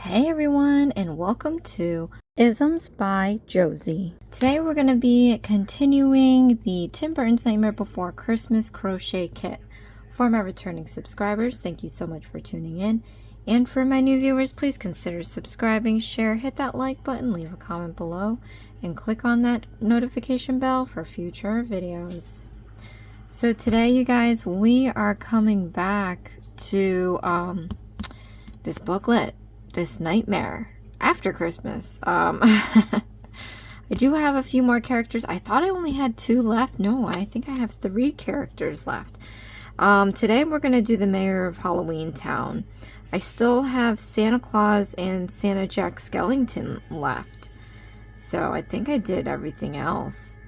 Hey everyone, and welcome to Isms by Josie. Today we're going to be continuing the Tim Burton's Nightmare Before Christmas crochet kit. For my returning subscribers, thank you so much for tuning in. And for my new viewers, please consider subscribing, share, hit that like button, leave a comment below, and click on that notification bell for future videos. So today, you guys, we are coming back to this booklet. This nightmare after Christmas. I do have a few more characters. I thought I only had 2 left. No, I think I have 3 characters left. Today we're going to do the Mayor of Halloween Town. I still have Santa Claus and Santa Jack Skellington left. So I think I did everything else.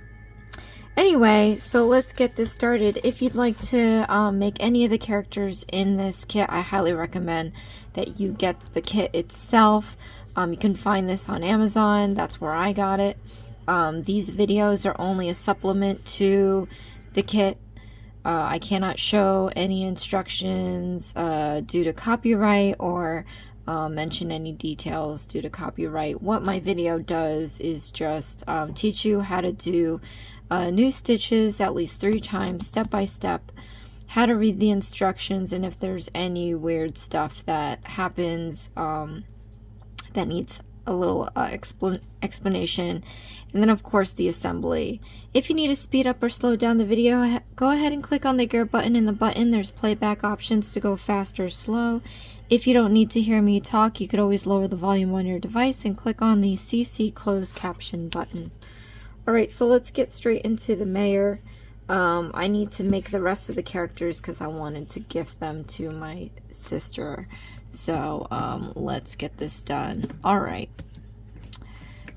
Anyway, so let's get this started. If you'd like to make any of the characters in this kit, I highly recommend that you get the kit itself. You can find this on Amazon. That's where I got it. These videos are only a supplement to the kit. I cannot show any instructions due to copyright or mention any details due to copyright. What my video does is just teach you how to do new stitches at least 3 times, step by step, how to read the instructions, and if there's any weird stuff that happens that needs a little explanation, and then of course the assembly. If you need to speed up or slow down the video, go ahead and click on the gear button in the button. There's playback options to go fast or slow. If you don't need to hear me talk, you could always lower the volume on your device and click on the CC closed caption button. Alright, so let's get straight into the mayor. I need to make the rest of the characters because I wanted to gift them to my sister. So let's get this done. Alright.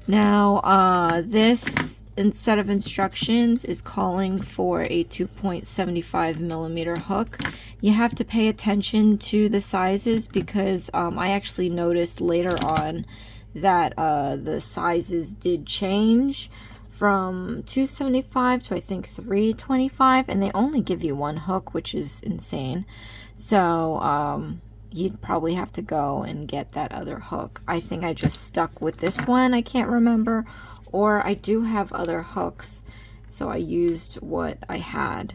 Now, this set of instructions is calling for a 2.75 millimeter hook. You have to pay attention to the sizes because I actually noticed later on that the sizes did change from 275 to I think 325, and they only give you 1 hook, which is insane. So you'd probably have to go and get that other hook. I think I just stuck with this one, I can't remember, or I do have other hooks, so I used what I had.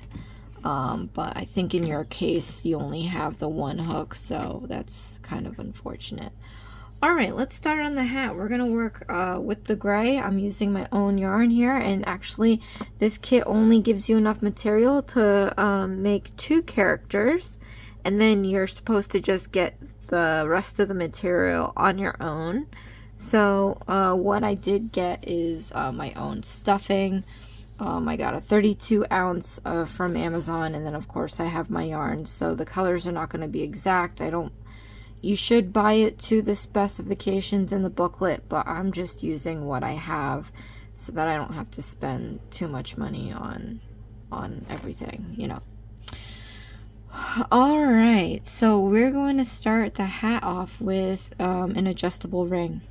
But I think in your case you only have the 1 hook, so that's kind of unfortunate. Alright, let's start on the hat. We're going to work with the gray. I'm using my own yarn here, and actually this kit only gives you enough material to make 2 characters, and then you're supposed to just get the rest of the material on your own. So what I did get is my own stuffing. I got a 32 ounce from Amazon, and then of course I have my yarn, so the colors are not going to be exact. You should buy it to the specifications in the booklet, but I'm just using what I have so that I don't have to spend too much money on everything, you know. Alright, so we're going to start the hat off with an adjustable ring.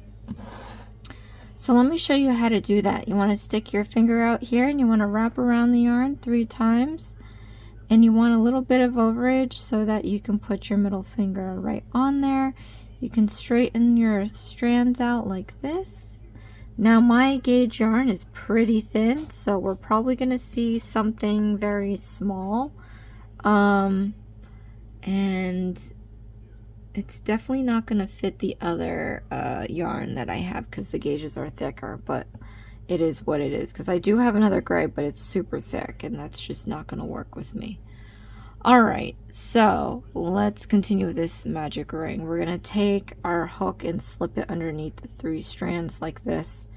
So let me show you how to do that. You want to stick your finger out here and you want to wrap around the yarn 3 times. And you want a little bit of overage so that you can put your middle finger right on there. You can straighten your strands out like this. Now my gauge yarn is pretty thin, so we're probably going to see something very small. And it's definitely not going to fit the other yarn that I have because the gauges are thicker, but it is what it is, because I do have another gray, but it's super thick, and that's just not going to work with me. Alright, so let's continue with this magic ring. We're going to take our hook and slip it underneath the 3 strands like this.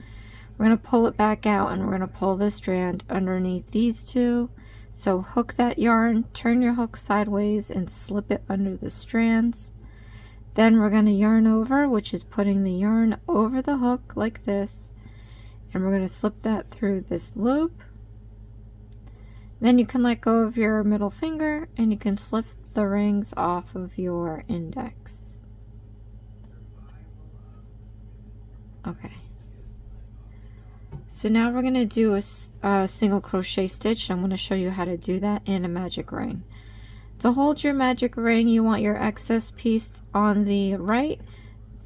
We're going to pull it back out, and we're going to pull the strand underneath these 2. So hook that yarn, turn your hook sideways, and slip it under the strands. Then we're going to yarn over, which is putting the yarn over the hook like this. And we're going to slip that through this loop. Then you can let go of your middle finger and you can slip the rings off of your index. Okay. So now we're going to do a single crochet stitch. I'm going to show you how to do that in a magic ring. To hold your magic ring, you want your excess piece on the right,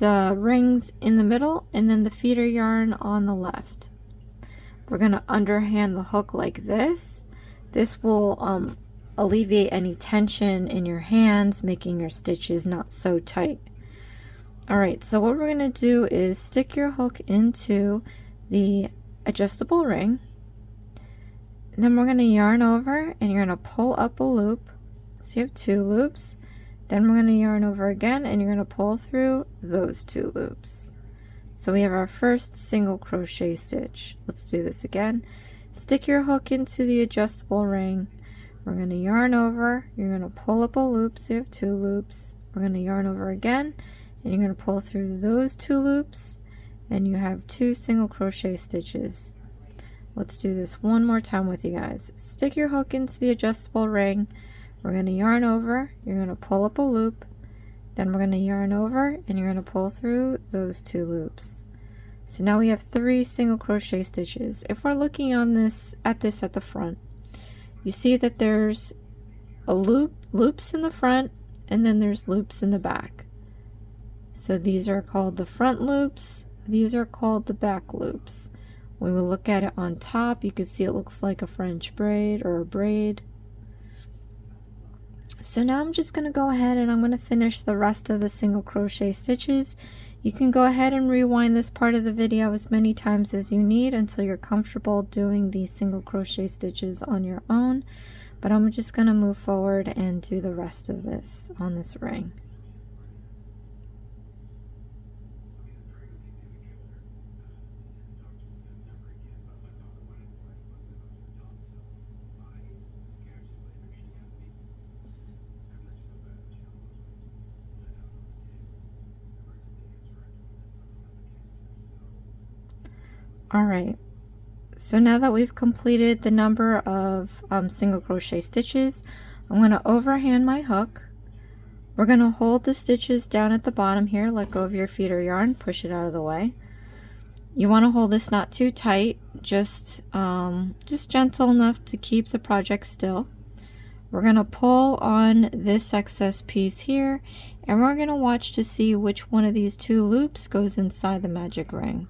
the rings in the middle and then the feeder yarn on the left. We're going to underhand the hook like this. This will alleviate any tension in your hands, making your stitches not so tight. Alright, so what we're going to do is stick your hook into the adjustable ring. And then we're going to yarn over and you're going to pull up a loop. So you have 2 loops. Then we're going to yarn over again and you're going to pull through those 2 loops. So we have our first single crochet stitch. Let's do this again. Stick your hook into the adjustable ring. We're going to yarn over. You're going to pull up a loop. So you have 2 loops. We're going to yarn over again and you're going to pull through those 2 loops and you have 2 single crochet stitches. Let's do this one more time with you guys. Stick your hook into the adjustable ring. We're going to yarn over, you're going to pull up a loop, then we're going to yarn over and you're going to pull through those 2 loops. So now we have 3 single crochet stitches. If we're looking on this at the front, you see that there's a loops in the front and then there's loops in the back. So these are called the front loops, these are called the back loops. When we look at it on top, you can see it looks like a French braid or a braid. So now I'm just going to go ahead and I'm going to finish the rest of the single crochet stitches. You can go ahead and rewind this part of the video as many times as you need until you're comfortable doing these single crochet stitches on your own. But I'm just going to move forward and do the rest of this on this ring. Alright, so now that we've completed the number of single crochet stitches, I'm going to overhand my hook. We're going to hold the stitches down at the bottom here, let go of your feeder yarn, push it out of the way. You want to hold this not too tight, just gentle enough to keep the project still. We're going to pull on this excess piece here, and we're going to watch to see which one of these 2 loops goes inside the magic ring.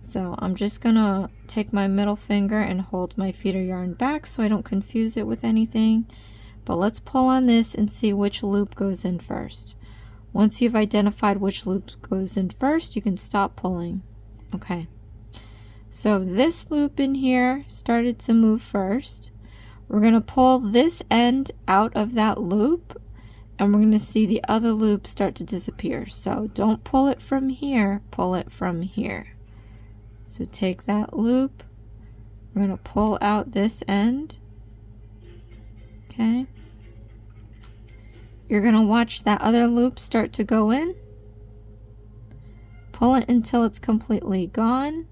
So I'm just gonna take my middle finger and hold my feeder yarn back so I don't confuse it with anything. But let's pull on this and see which loop goes in first. Once you've identified which loop goes in first, you can stop pulling. Okay. So this loop in here started to move first. We're gonna pull this end out of that loop and we're gonna see the other loop start to disappear. So don't pull it from here, pull it from here. So take that loop, we're going to pull out this end, okay? You're going to watch that other loop start to go in, pull it until it's completely gone,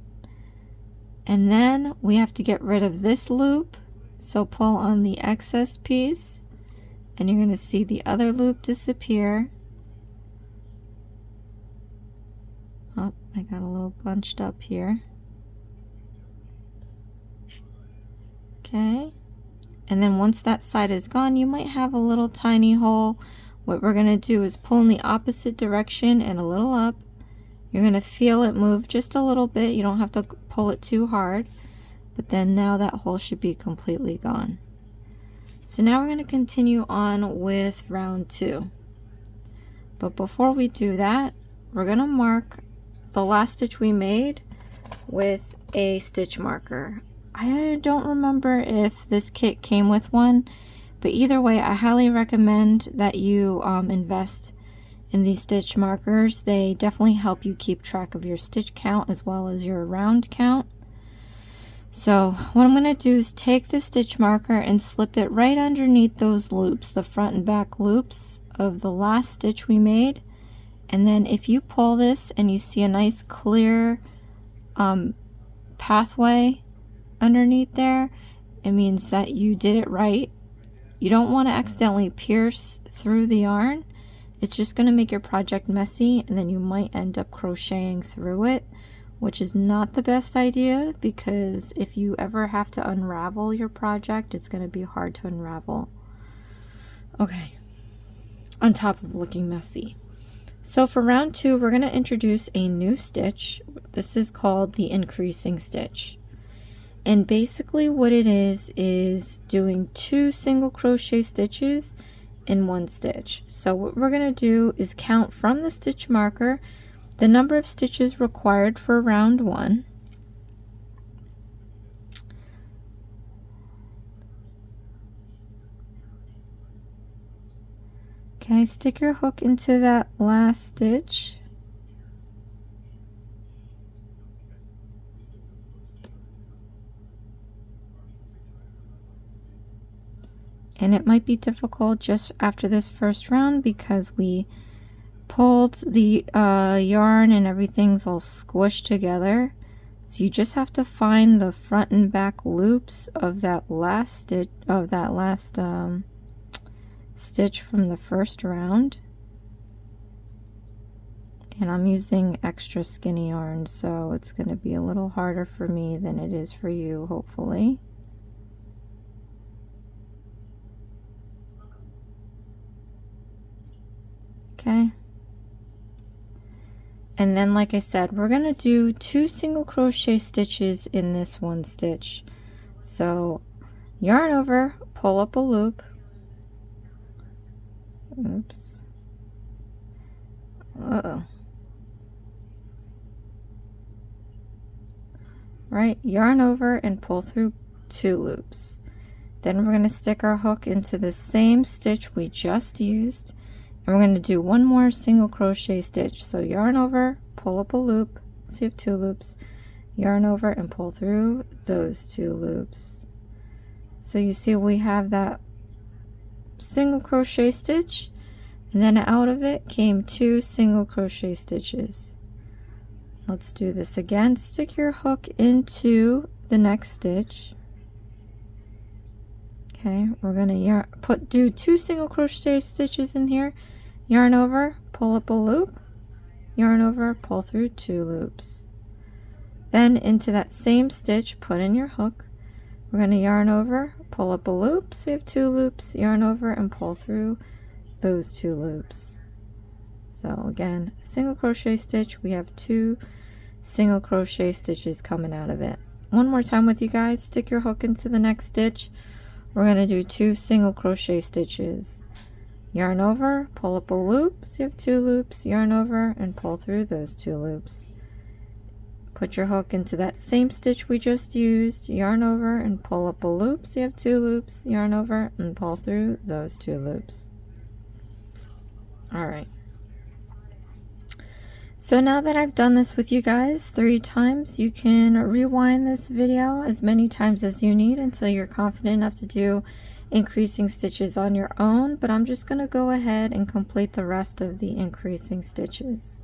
and then we have to get rid of this loop, so pull on the excess piece, and you're going to see the other loop disappear. Oh, I got a little bunched up here. Okay, and then once that side is gone, you might have a little tiny hole. What we're going to do is pull in the opposite direction and a little up. You're going to feel it move just a little bit. You don't have to pull it too hard, but then now that hole should be completely gone. So now we're going to continue on with round 2. But before we do that, we're going to mark the last stitch we made with a stitch marker. I don't remember if this kit came with one, but either way, I highly recommend that you invest in these stitch markers. They definitely help you keep track of your stitch count as well as your round count. So what I'm going to do is take the stitch marker and slip it right underneath those loops, the front and back loops of the last stitch we made. And then if you pull this and you see a nice clear pathway underneath there, it means that you did it right. You don't want to accidentally pierce through the yarn. It's just going to make your project messy, and then you might end up crocheting through it, which is not the best idea, because if you ever have to unravel your project, it's going to be hard to unravel. Okay, on top of looking messy. So for round 2, we're going to introduce a new stitch. This is called the increasing stitch. And basically what it is doing 2 single crochet stitches in 1 stitch. So what we're going to do is count from the stitch marker the number of stitches required for round 1. Okay, stick your hook into that last stitch. And it might be difficult just after this first round because we pulled the yarn and everything's all squished together. So you just have to find the front and back loops of that last stitch, stitch from the first round. And I'm using extra skinny yarn, so it's going to be a little harder for me than it is for you, hopefully. Okay. And then, like I said, we're going to do 2 single crochet stitches in this 1 stitch. So yarn over, pull up a loop. Oops. Uh-oh. Right, yarn over and pull through 2 loops. Then we're going to stick our hook into the same stitch we just used, and we're going to do 1 more single crochet stitch. So yarn over, pull up a loop, so you have 2 loops, yarn over and pull through those 2 loops. So you see we have that single crochet stitch, and then out of it came 2 single crochet stitches. Let's do this again. Stick your hook into the next stitch. Okay, we're gonna do 2 single crochet stitches in here, yarn over, pull up a loop, yarn over, pull through 2 loops. Then into that same stitch, put in your hook. We're gonna yarn over, pull up a loop, so you have 2 loops, yarn over and pull through those 2 loops. So again, single crochet stitch, we have 2 single crochet stitches coming out of it. One more time with you guys. Stick your hook into the next stitch. We're going to do 2 single crochet stitches, yarn over, pull up a loop, so you have 2 loops, yarn over and pull through those 2 loops. Put your hook into that same stitch we just used, yarn over and pull up a loop, so you have 2 loops, yarn over and pull through those 2 loops. Alright. So now that I've done this with you guys 3 times, you can rewind this video as many times as you need until you're confident enough to do increasing stitches on your own, but I'm just going to go ahead and complete the rest of the increasing stitches.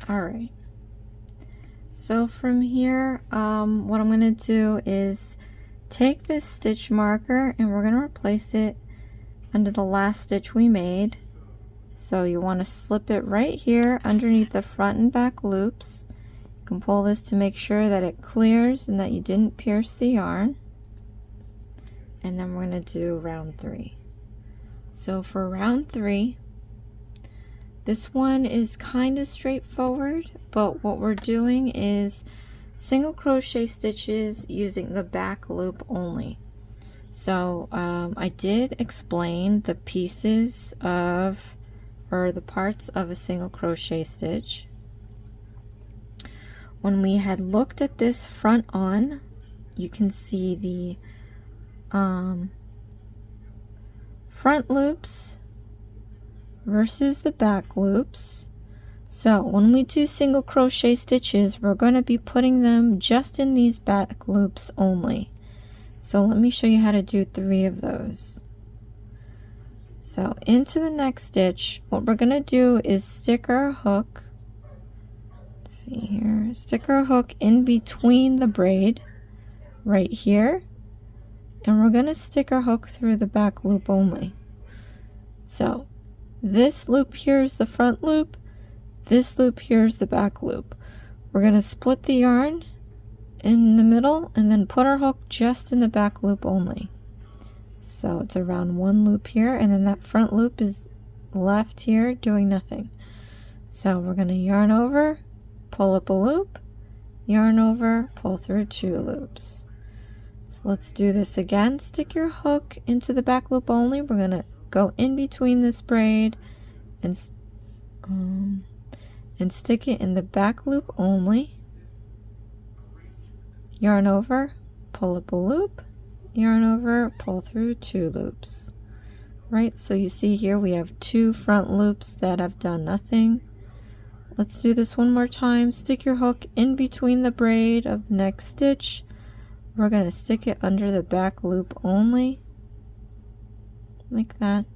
Alright, so from here, what I'm going to do is take this stitch marker and we're going to replace it under the last stitch we made. So you want to slip it right here underneath the front and back loops. You can pull this to make sure that it clears and that you didn't pierce the yarn. And then we're going to do round 3. So for round 3, this one is kind of straightforward, but what we're doing is single crochet stitches using the back loop only. So I did explain the pieces of, or the parts of a single crochet stitch. When we had looked at this front on, you can see the front loops versus the back loops. So when we do single crochet stitches, we're going to be putting them just in these back loops only. So let me show you how to do 3 of those. So into the next stitch, what we're going to do is stick our hook. Let's see here. Stick our hook in between the braid right here. And we're going to stick our hook through the back loop only. So this loop here is the front loop. This loop here is the back loop. We're going to split the yarn in the middle and then put our hook just in the back loop only. So it's around 1 loop here, and then that front loop is left here doing nothing. So we're going to yarn over, pull up a loop, yarn over, pull through 2 loops. So let's do this again. Stick your hook into the back loop only. We're going to go in between this braid and stick it in the back loop only. Yarn over, pull up a loop, yarn over, pull through 2 loops. Right, so you see here we have 2 front loops that have done nothing. Let's do this one more time. Stick your hook in between the braid of the next stitch. We're going to stick it under the back loop only, like that.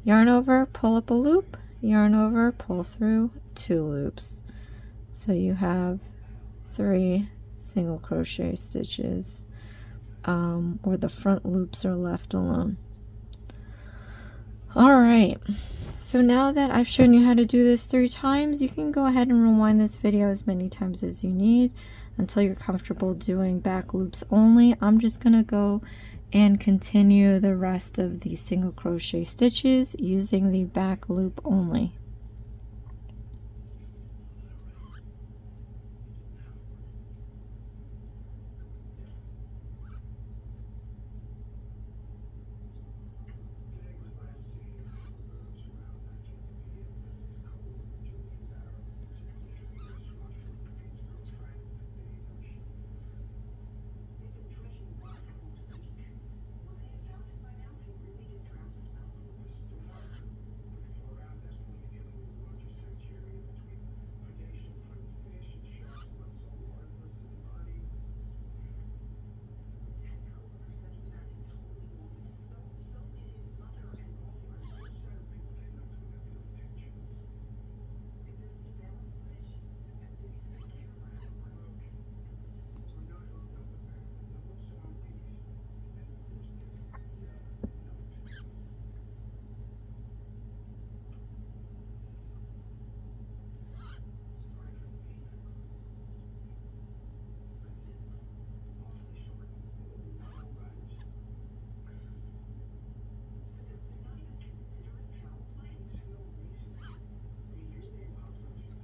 Yarn over, pull up a loop, yarn over, pull through 2 loops. So you have 3 single crochet stitches, or the front loops are left alone. Alright, so now that I've shown you how to do this 3 times, you can go ahead and rewind this video as many times as you need until you're comfortable doing back loops only. I'm just going to go and continue the rest of the single crochet stitches using the back loop only.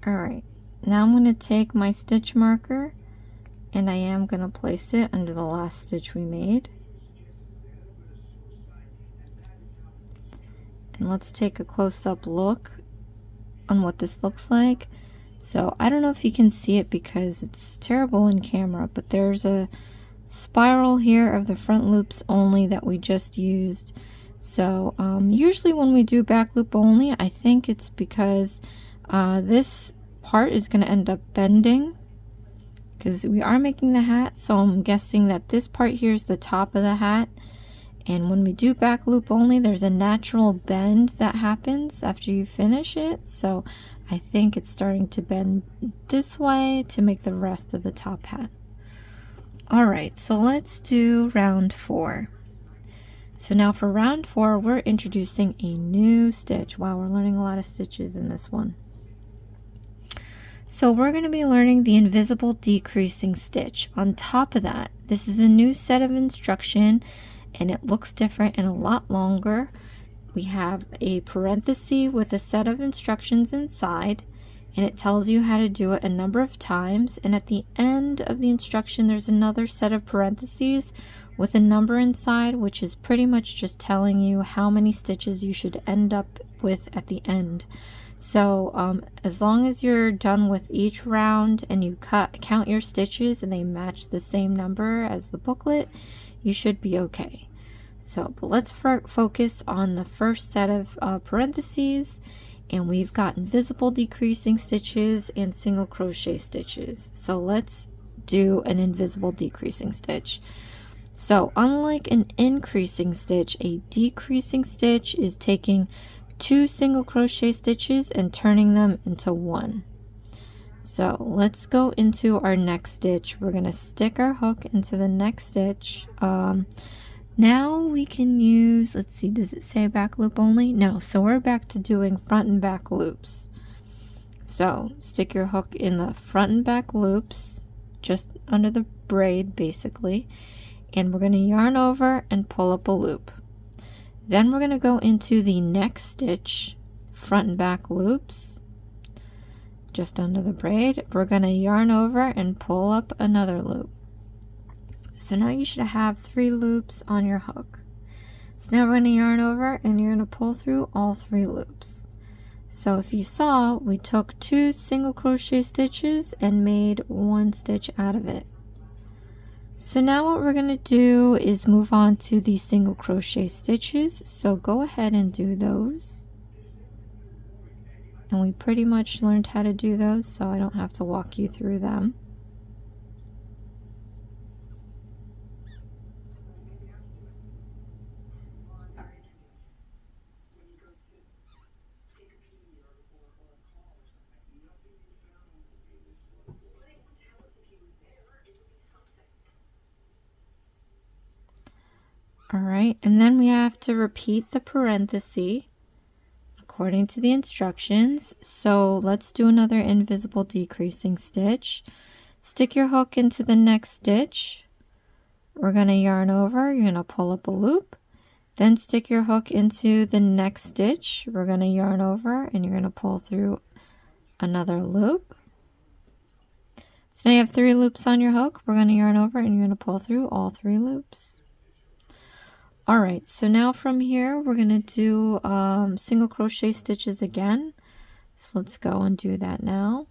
Alright, now I'm going to take my stitch marker and I am going to place it under the last stitch we made. And let's take a close-up look on what this looks like. So I don't know if you can see it because it's terrible in camera, but there's a spiral here of the front loops only that we just used. So usually when we do back loop only, I think it's because this part is going to end up bending because we are making the hat. So I'm guessing that this part here is the top of the hat. And when we do back loop only, there's a natural bend that happens after you finish it. So I think it's starting to bend this way to make the rest of the top hat. Alright, so let's do round 4. So now for round 4, we're introducing a new stitch. Wow, we're learning a lot of stitches in this one. So we're going to be learning the invisible decreasing stitch. On top of that, this is a new set of instruction and it looks different and a lot longer. We have a parenthesis with a set of instructions inside, and it tells you how to do it a number of times, and at the end of the instruction there's another set of parentheses with a number inside, which is pretty much just telling you how many stitches you should end up with at the end. So as long as you're done with each round and you count your stitches and they match the same number as the booklet, you should be okay. So, but let's focus on the first set of parentheses, and we've got invisible decreasing stitches and single crochet stitches. So let's do an invisible decreasing stitch. So unlike an increasing stitch, a decreasing stitch is taking 2 single crochet stitches and turning them into 1. So let's go into our next stitch. We're going to stick our hook into the next stitch. Now we can use, let's see, does it say back loop only? No, so we're back to doing front and back loops. So stick your hook in the front and back loops, just under the braid basically, and we're going to yarn over and pull up a loop. Then we're going to go into the next stitch, front and back loops, just under the braid. We're going to yarn over and pull up another loop. So now you should have 3 loops on your hook. So now we're going to yarn over and you're going to pull through all 3 loops. So if you saw, we took 2 single crochet stitches and made 1 stitch out of it. So now what we're going to do is move on to the single crochet stitches. So go ahead and do those. And we pretty much learned how to do those, so I don't have to walk you through them. Alright, and then we have to repeat the parenthesis according to the instructions. So let's do another invisible decreasing stitch. Stick your hook into the next stitch. We're going to yarn over, you're going to pull up a loop. Then stick your hook into the next stitch. We're going to yarn over and you're going to pull through another loop. So now you have 3 loops on your hook. We're going to yarn over and you're going to pull through all 3 loops. Alright, so now from here we're going to do single crochet stitches again. So let's go and do that now.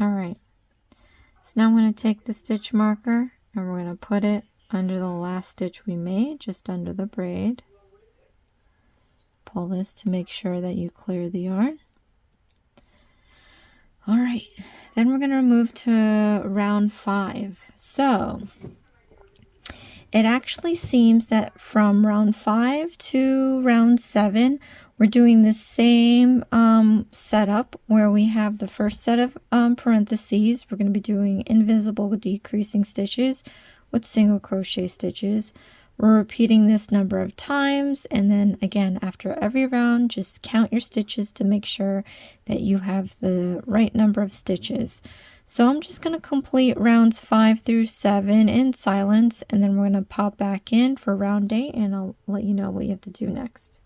Alright, so now I'm going to take the stitch marker and we're going to put it under the last stitch we made, just under the braid. Pull this to make sure that you clear the yarn. Alright, then we're going to move to round 5. So it actually seems that from round 5 to round 7, we're doing the same setup where we have the first set of parentheses. We're going to be doing invisible decreasing stitches with single crochet stitches. We're repeating this number of times, and then again after every round just count your stitches to make sure that you have the right number of stitches. So I'm just going to complete rounds 5 through 7 in silence, and then we're going to pop back in for round 8 and I'll let you know what you have to do next.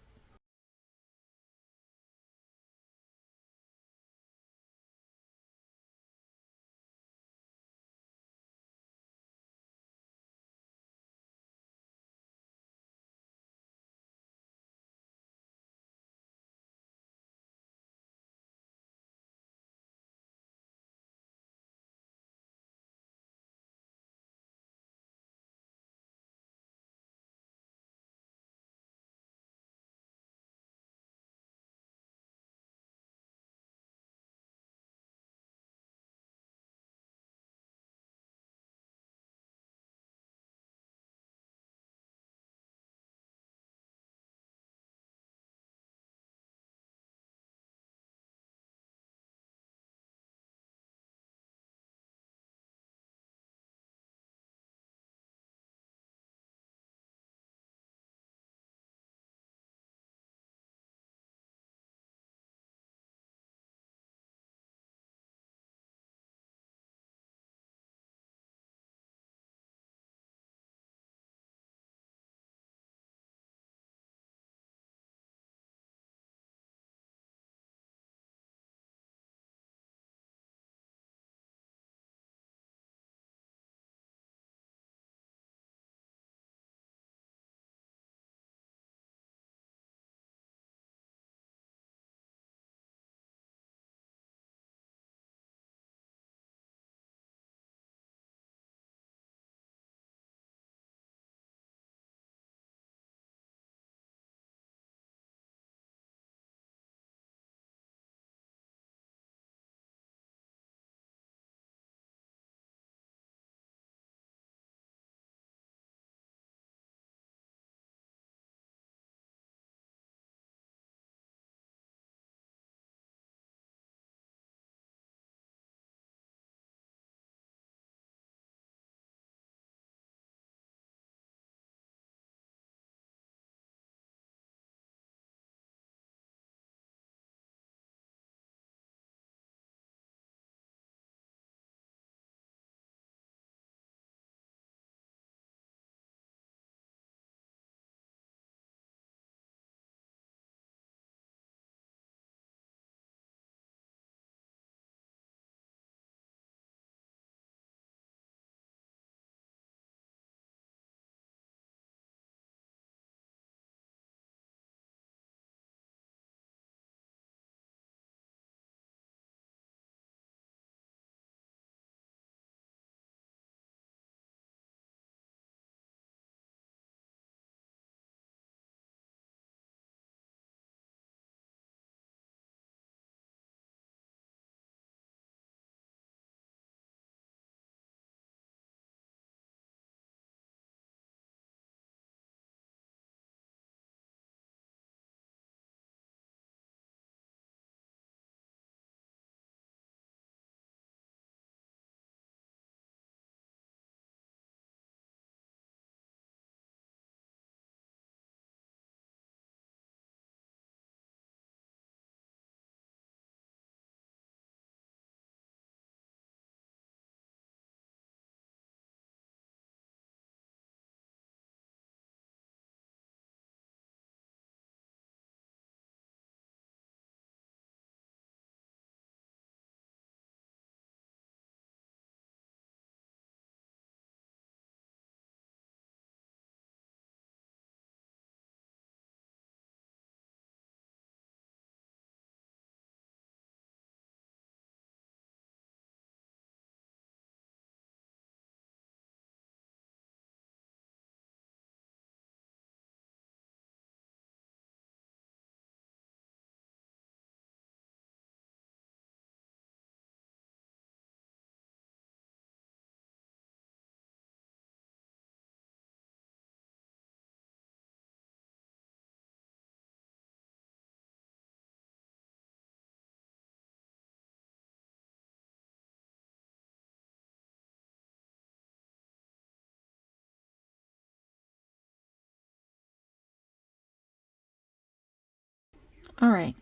All right.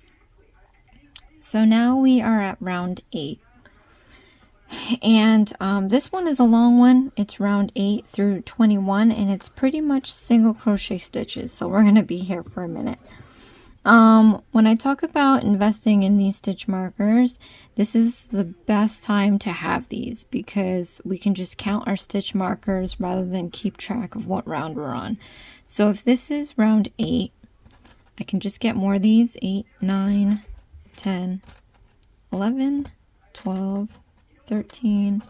So now we are at round 8. And this one is a long one. It's round 8 through 21, and it's pretty much single crochet stitches. So we're going to be here for a minute. When I talk about investing in these stitch markers, this is the best time to have these because we can just count our stitch markers rather than keep track of what round we're on. So if this is round 8, I can just get more of these. 8, 9, 10, 11, 12, 13,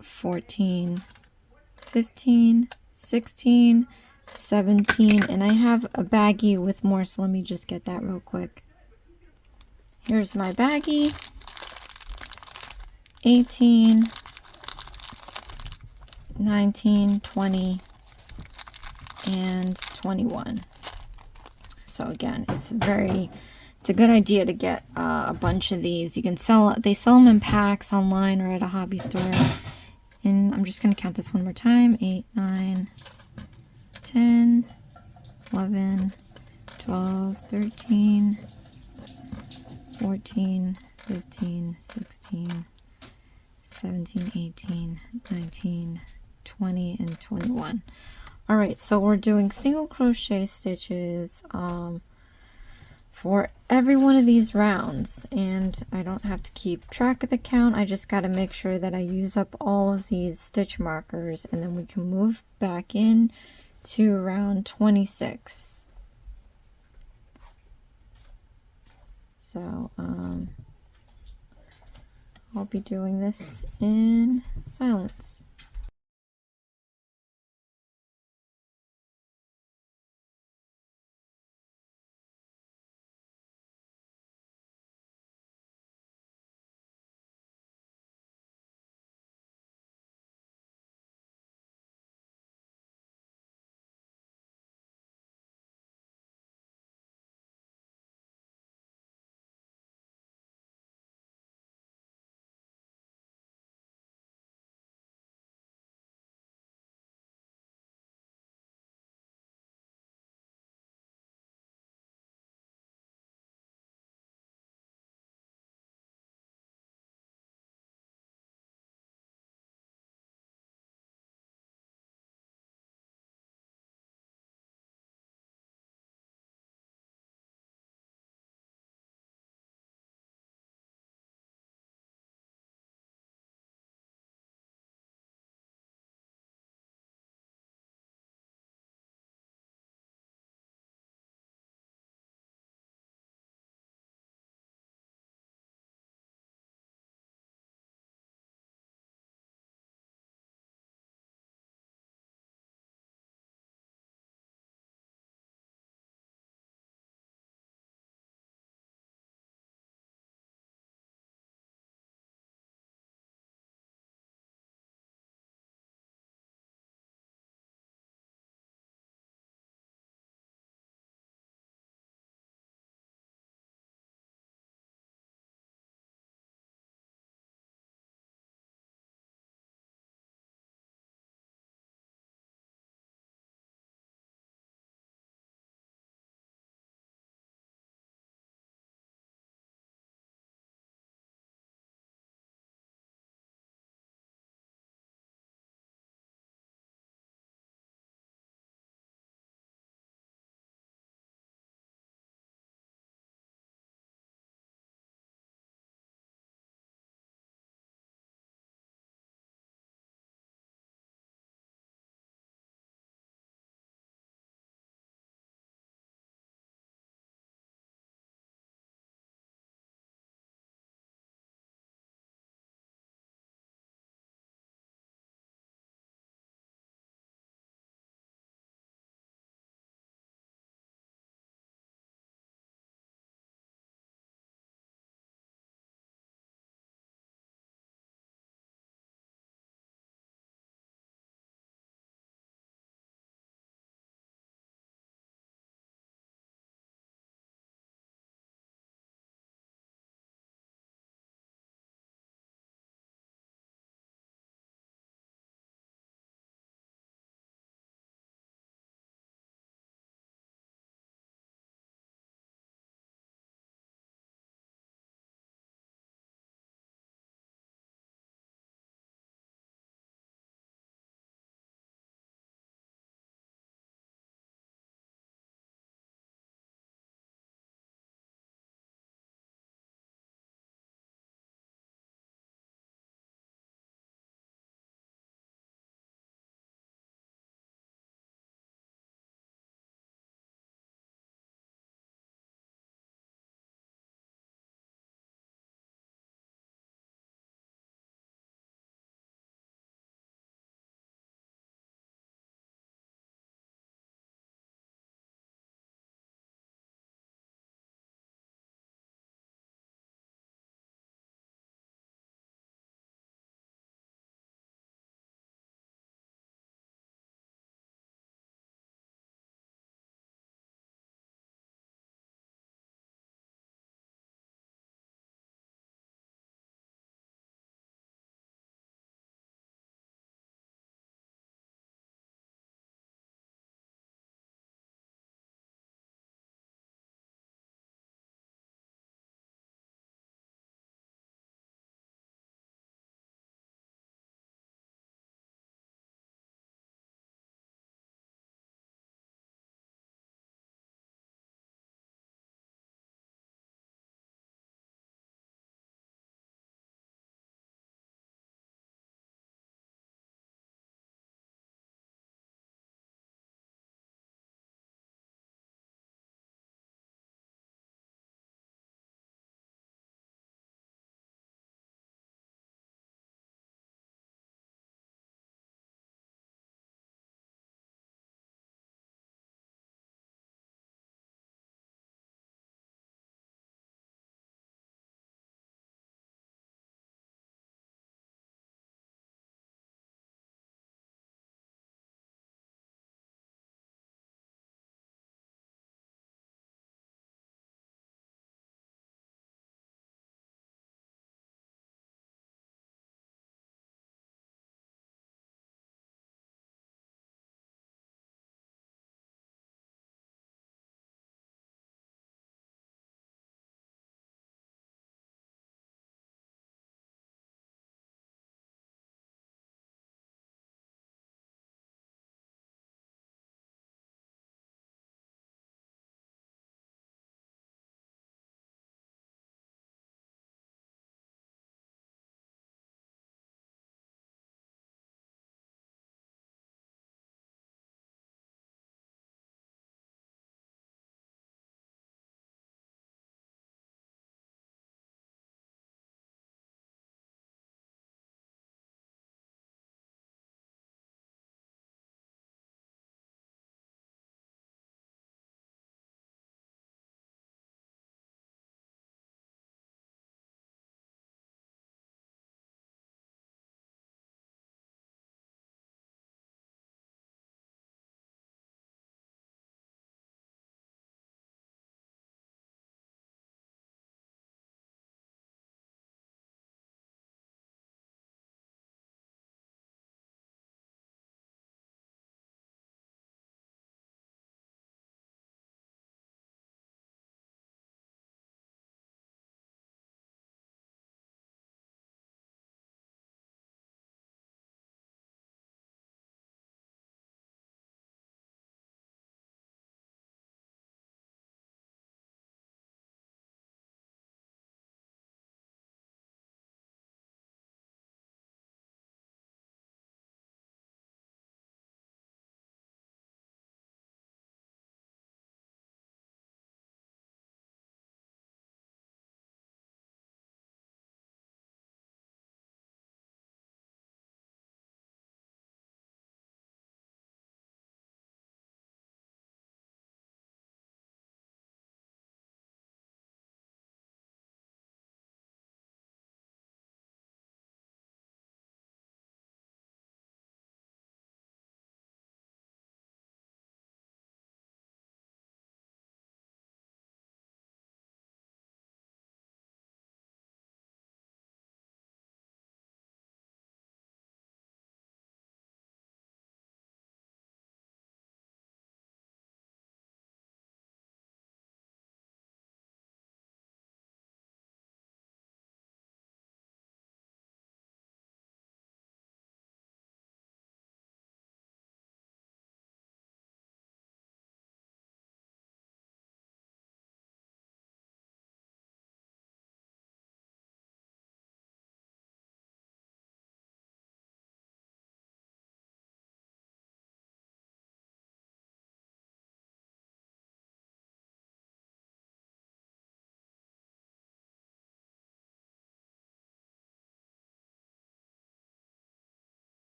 14, 15, 16, 17, and I have a baggie with more, so let me just get that real quick. Here's my baggie. 18, 19, 20, and 21. So again, it's a good idea to get a bunch of these. You can they sell them in packs online or at a hobby store. And I'm just going to count this one more time. 8, 9, 10, 11, 12, 13, 14, 15, 16, 17, 18, 19, 20, and 21. All right, so we're doing single crochet stitches for every one of these rounds, and I don't have to keep track of the count. I just got to make sure that I use up all of these stitch markers, and then we can move back in to round 26. So I'll be doing this in silence.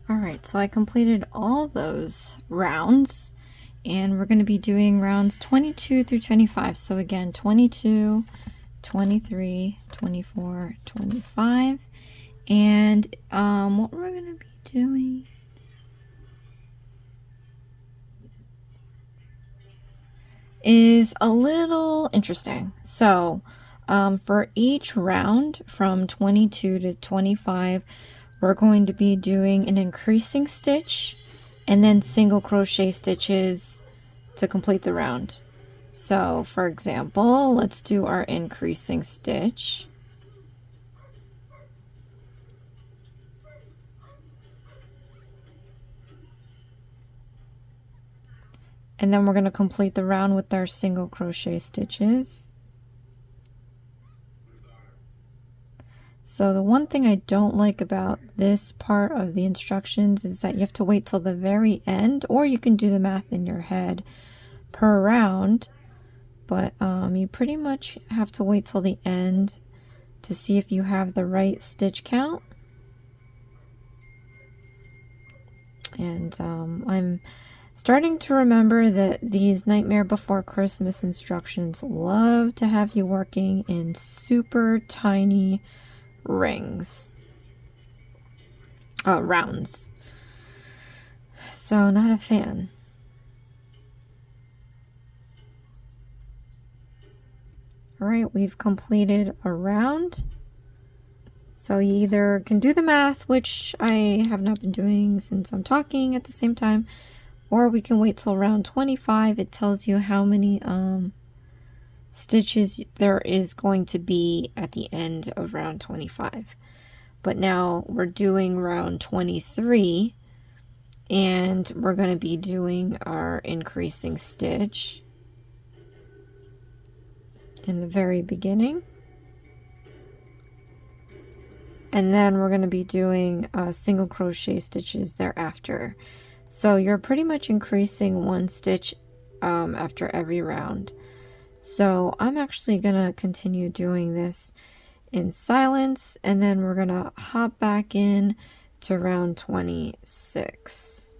Alright, so I completed all those rounds, and we're going to be doing rounds 22 through 25. So again, 22, 23, 24, 25. And what we're going to be doing is a little interesting. So for each round from 22 to 25, we're going to be doing an increasing stitch and then single crochet stitches to complete the round. So for example, let's do our increasing stitch. And then we're going to complete the round with our single crochet stitches. So the one thing I don't like about this part of the instructions is that you have to wait till the very end, or you can do the math in your head per round, but you pretty much have to wait till the end to see if you have the right stitch count. And I'm starting to remember that these Nightmare Before Christmas instructions love to have you working in super tiny rounds. So not a fan. All right, we've completed a round. So you either can do the math, which I have not been doing since I'm talking at the same time, or we can wait till round 25. It tells you how many stitches there is going to be at the end of round 25. But now we're doing round 23, and we're going to be doing our increasing stitch in the very beginning. And then we're going to be doing single crochet stitches thereafter. So you're pretty much increasing one stitch after every round. So I'm actually going to continue doing this in silence, and then we're going to hop back in to round 26.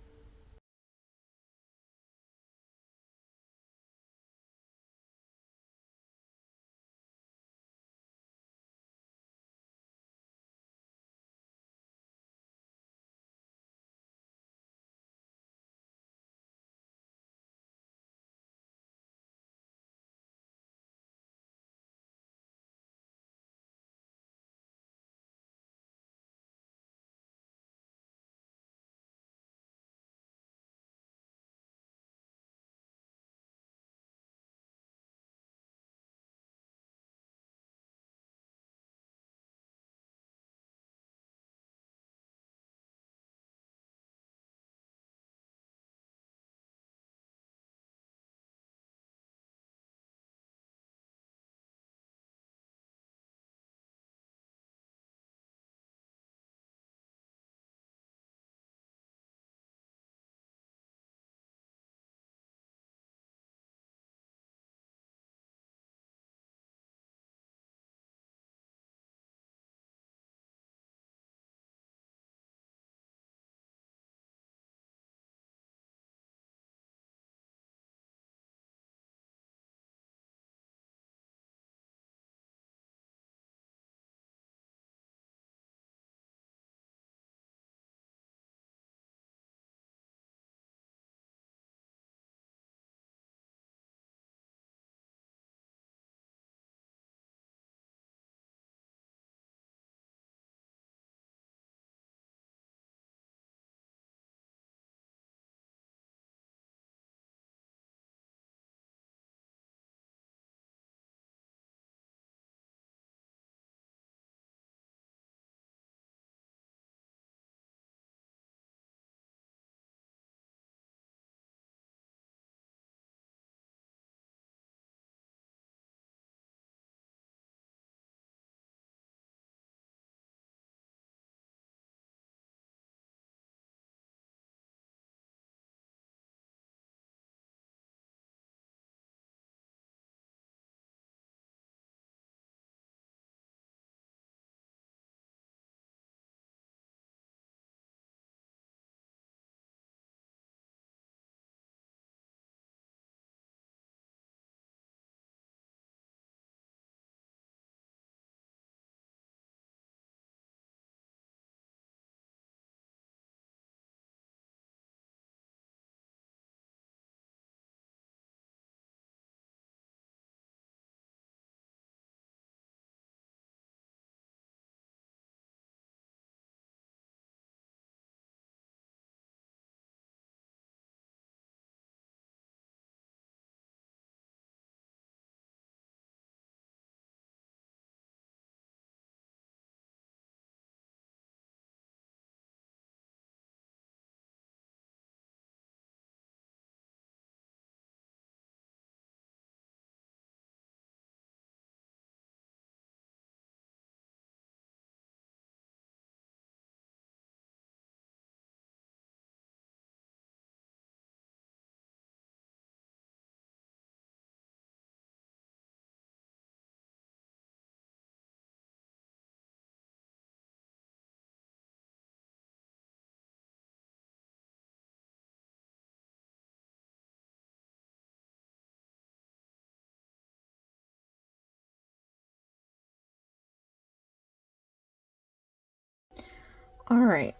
All right,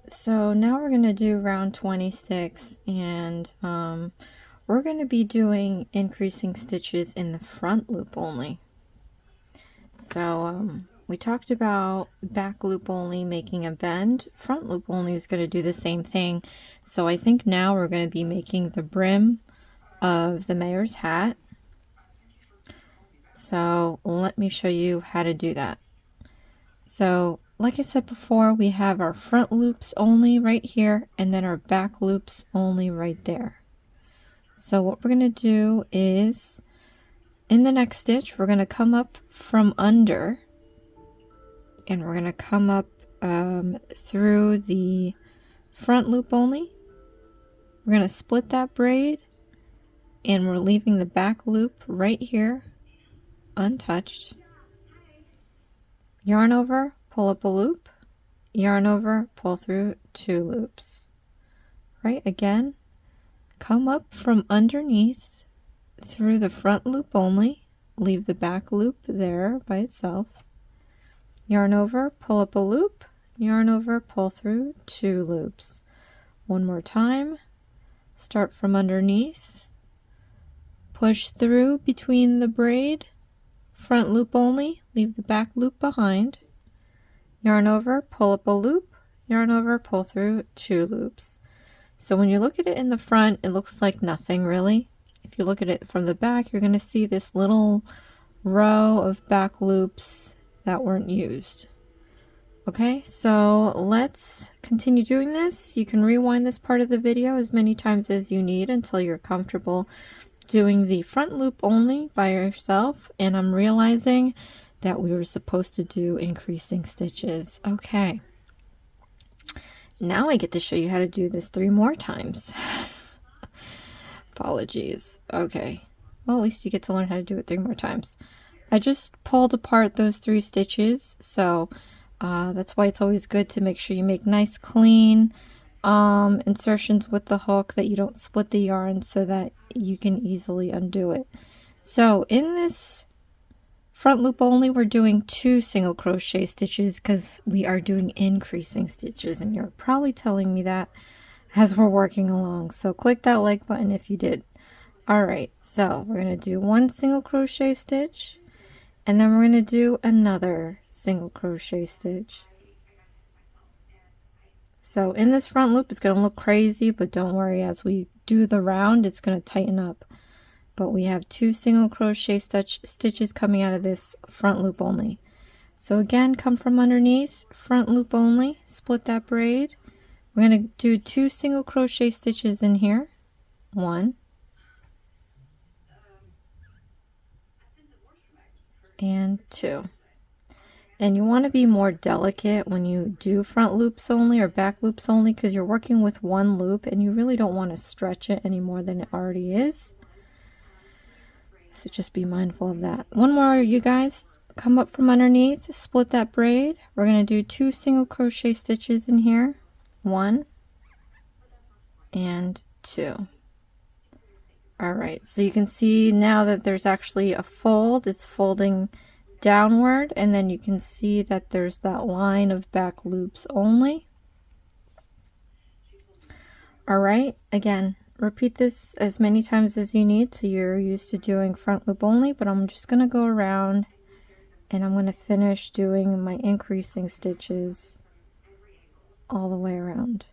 so now we're going to do round 26, and we're going to be doing increasing stitches in the front loop only. So we talked about back loop only making a bend. Front loop only is going to do the same thing. So I think now we're going to be making the brim of the mayor's hat. So let me show you how to do that. So like I said before, we have our front loops only right here, and then our back loops only right there. So what we're going to do is, in the next stitch, we're going to come up from under, and we're going to come up through the front loop only. We're going to split that braid, and we're leaving the back loop right here untouched. Yarn over, pull up a loop, yarn over, pull through 2 loops. Right, again, come up from underneath through the front loop only, leave the back loop there by itself, yarn over, pull up a loop, yarn over, pull through 2 loops. One more time, start from underneath, push through between the braid, front loop only, leave the back loop behind, yarn over, pull up a loop, yarn over, pull through 2 loops. So when you look at it in the front, it looks like nothing really. If you look at it from the back, you're going to see this little row of back loops that weren't used. Okay, so let's continue doing this. You can rewind this part of the video as many times as you need until you're comfortable doing the front loop only by yourself. And I'm realizing that we were supposed to do increasing stitches. Okay. Now I get to show you how to do this 3 more times. Apologies. Okay. Well, at least you get to learn how to do it 3 more times. I just pulled apart those 3 stitches, so that's why it's always good to make sure you make nice, clean insertions with the hook, that you don't split the yarn so that you can easily undo it. So in this front loop only, we're doing 2 single crochet stitches because we are doing increasing stitches, and you're probably telling me that as we're working along. So click that like button if you did. Alright, so we're going to do 1 single crochet stitch, and then we're going to do another single crochet stitch. So in this front loop, it's going to look crazy, but don't worry, as we do the round, it's going to tighten up. But we have 2 single crochet stitches coming out of this front loop only. So again, come from underneath, front loop only, split that braid. We're going to do 2 single crochet stitches in here. 1 and 2. And you want to be more delicate when you do front loops only or back loops only, because you're working with 1 loop and you really don't want to stretch it any more than it already is. So just be mindful of that. One more, you guys. Come up from underneath, split that braid. We're going to do 2 single crochet stitches in here. 1 and 2. Alright, so you can see now that there's actually a fold. It's folding downward, and then you can see that there's that line of back loops only. Alright, again, repeat this as many times as you need so you're used to doing front loop only, but I'm just going to go around and I'm going to finish doing my increasing stitches all the way around.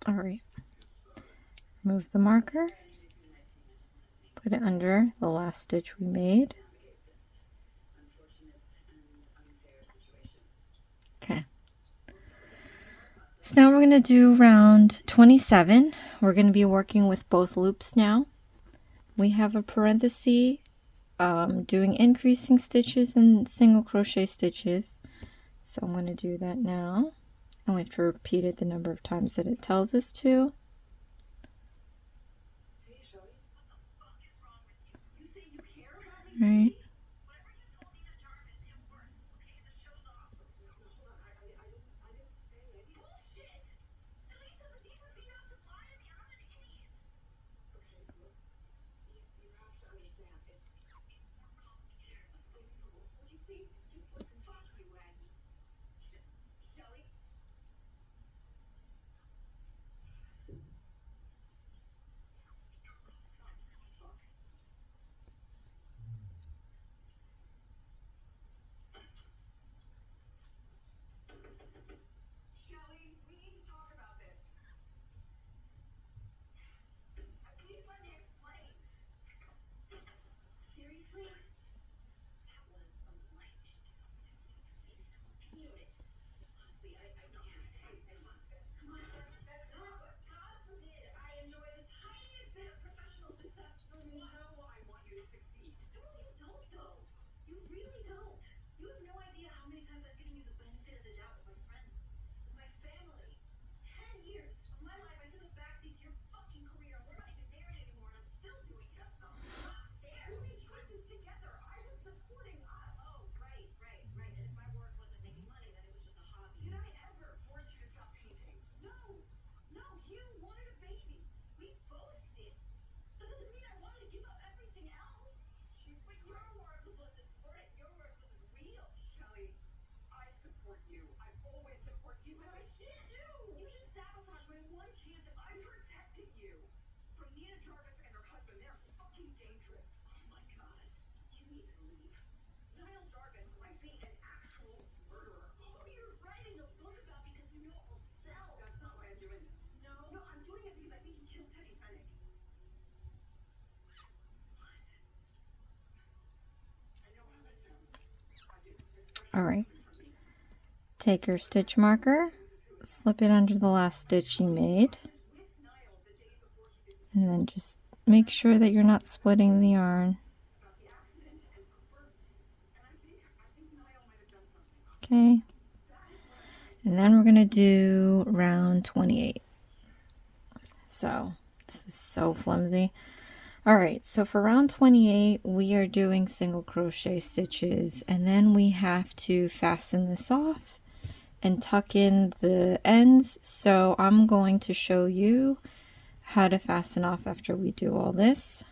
All right, remove the marker, put it under the last stitch we made. Okay. So now we're going to do round 27. We're going to be working with both loops now. We have a parenthesis doing increasing stitches and single crochet stitches. So I'm going to do that now. And we have to repeat it the number of times that it tells us to. Right. All right. Take your stitch marker, slip it under the last stitch you made, and then just make sure that you're not splitting the yarn. Okay. And then we're going to do round 28. So this is so flimsy. All right, so for round 28, we are doing single crochet stitches, and then we have to fasten this off and tuck in the ends. So I'm going to show you how to fasten off after we do all this.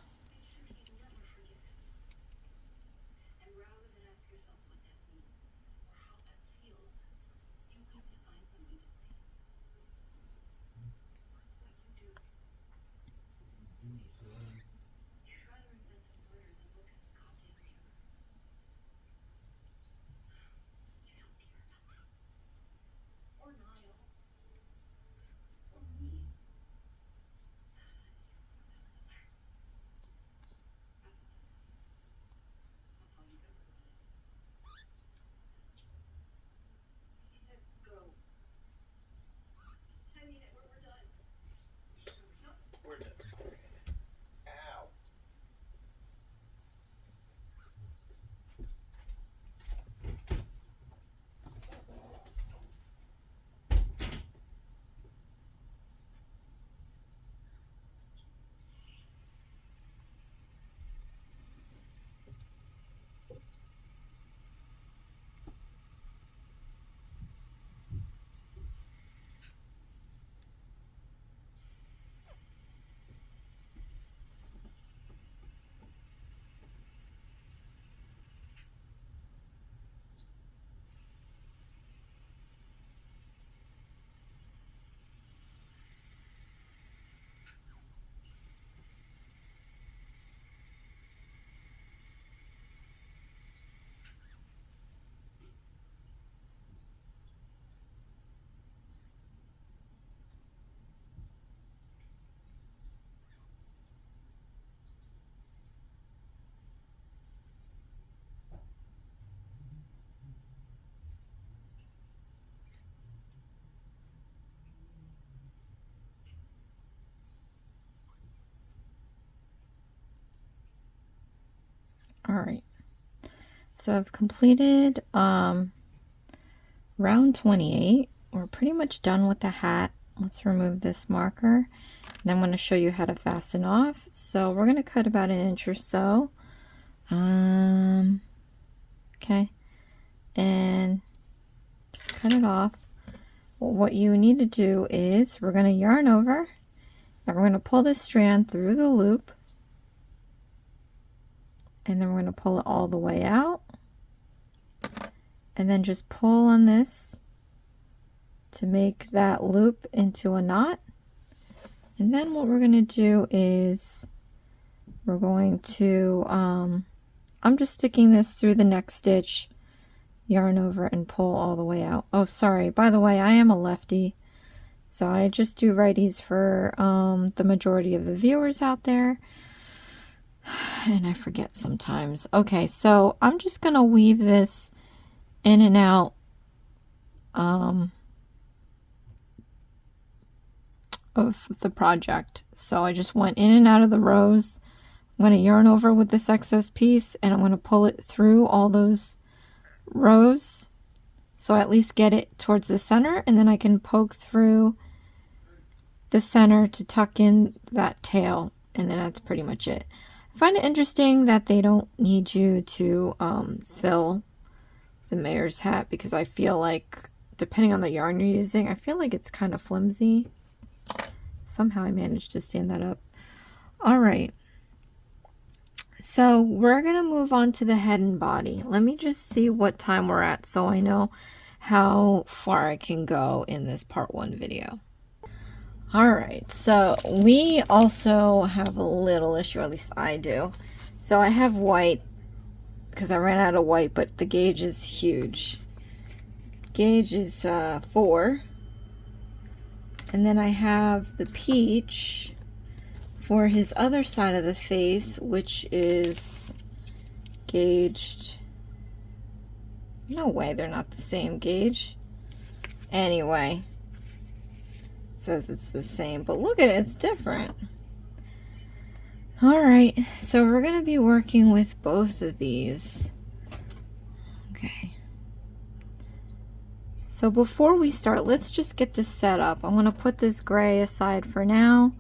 All right. So I've completed round 28. We're pretty much done with the hat. Let's remove this marker. And I'm going to show you how to fasten off. So we're going to cut about 1 inch or so. Okay. And just cut it off. Well, what you need to do is we're going to yarn over and we're going to pull this strand through the loop. And then we're going to pull it all the way out. And then just pull on this to make that loop into a knot. And then what we're going to do is we're going to, I'm just sticking this through the next stitch, yarn over and pull all the way out. Oh, sorry. By the way, I am a lefty. So I just do righties for the majority of the viewers out there. And I forget sometimes. Okay, so I'm just going to weave this in and out of the project. So I just went in and out of the rows. I'm going to yarn over with this excess piece and I'm going to pull it through all those rows. So I at least get it towards the center, and then I can poke through the center to tuck in that tail, and then that's pretty much it. I find it interesting that they don't need you to fill the mayor's hat, because I feel like, depending on the yarn you're using, I feel like it's kind of flimsy. Somehow I managed to stand that up. All right. So we're going to move on to the head and body. Let me just see what time we're at so I know how far I can go in this part 1 video. All right, so we also have a little issue, at least I do. So I have white because I ran out of white, but the gauge is huge. Gauge is 4. And then I have the peach for his other side of the face, which is gauged. No way, they're not the same gauge. Anyway, it says it's the same, but look at it, it's different. All right, so we're going to be working with both of these. Okay. So before we start, let's just get this set up. I'm going to put this gray aside for now.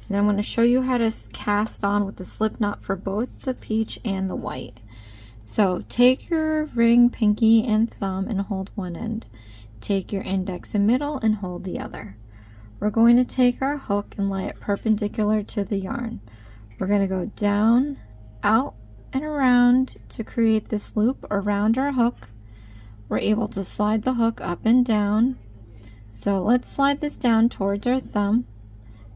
And I'm going to show you how to cast on with the slip knot for both the peach and the white. So take your ring, pinky, and thumb and hold one end. Take your index and middle and hold the other. We're going to take our hook and lay it perpendicular to the yarn. We're going to go down, out, and around to create this loop around our hook. We're able to slide the hook up and down. So let's slide this down towards our thumb.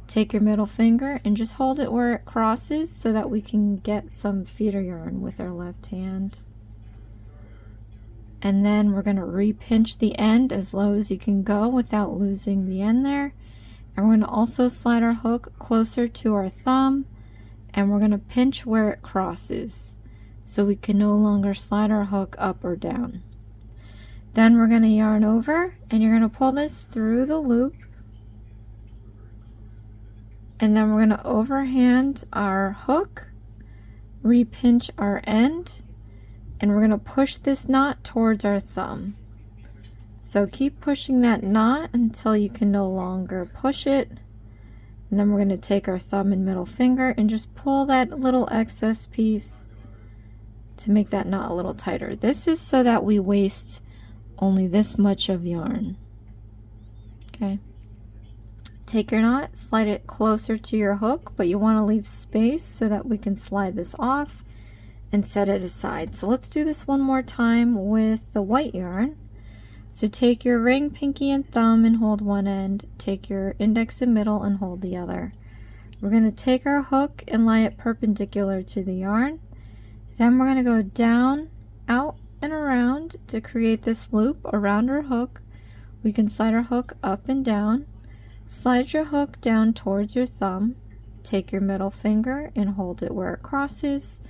Take your middle finger and just hold it where it crosses so that we can get some feeder yarn with our left hand. And then we're going to re-pinch the end as low as you can go without losing the end there. And we're going to also slide our hook closer to our thumb, and we're going to pinch where it crosses so we can no longer slide our hook up or down. Then we're going to yarn over, and you're going to pull this through the loop. And then we're going to overhand our hook, re-pinch our end, and we're going to push this knot towards our thumb. So keep pushing that knot until you can no longer push it. And then we're going to take our thumb and middle finger and just pull that little excess piece to make that knot a little tighter. This is so that we waste only this much of yarn. Okay. Take your knot, slide it closer to your hook, but you want to leave space so that we can slide this off and set it aside. So let's do this one more time with the white yarn. So take your ring, pinky, and thumb and hold one end. Take your index and middle and hold the other. We're going to take our hook and lay it perpendicular to the yarn. Then we're going to go down, out, and around to create this loop around our hook. We can slide our hook up and down. Slide your hook down towards your thumb. Take your middle finger and hold it where it crosses.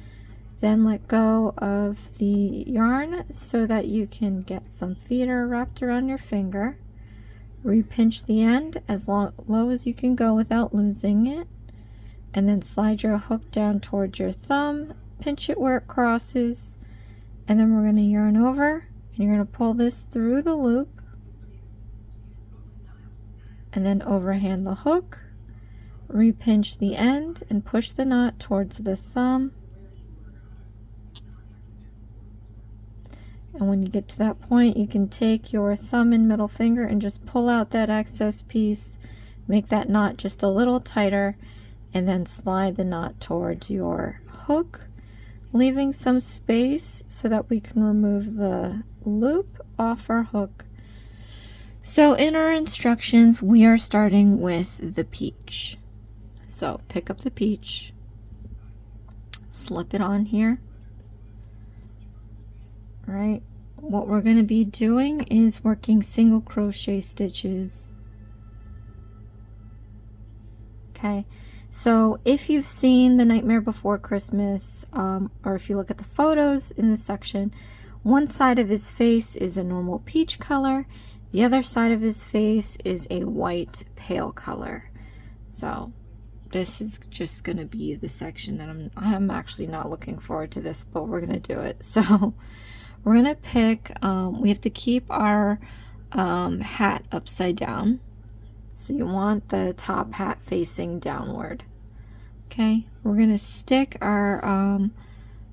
Then let go of the yarn so that you can get some feeder wrapped around your finger. Re-pinch the end as low as you can go without losing it. And then slide your hook down towards your thumb pinch it where it crosses, and then we're going to yarn over, and you're going to pull this through the loop, and then overhand the hook, repinch the end, and push the knot towards the thumb. And when you get to that point, you can take your thumb and middle finger and just pull out that excess piece, make that knot just a little tighter, and then slide the knot towards your hook, leaving some space so that we can remove the loop off our hook. So in our instructions, we are starting with the peach. So pick up the peach, slip it on here. Right, what we're going to be doing is working single crochet stitches. Okay, so if you've seen The Nightmare Before Christmas, or if you look at the photos in this section, one side of his face is a normal peach color, the other side of his face is a white pale color. So this is just going to be the section that I'm actually not looking forward to this, but we're going to do it. So we're going to pick, we have to keep our hat upside down. So you want the top hat facing downward. Okay, we're going to stick our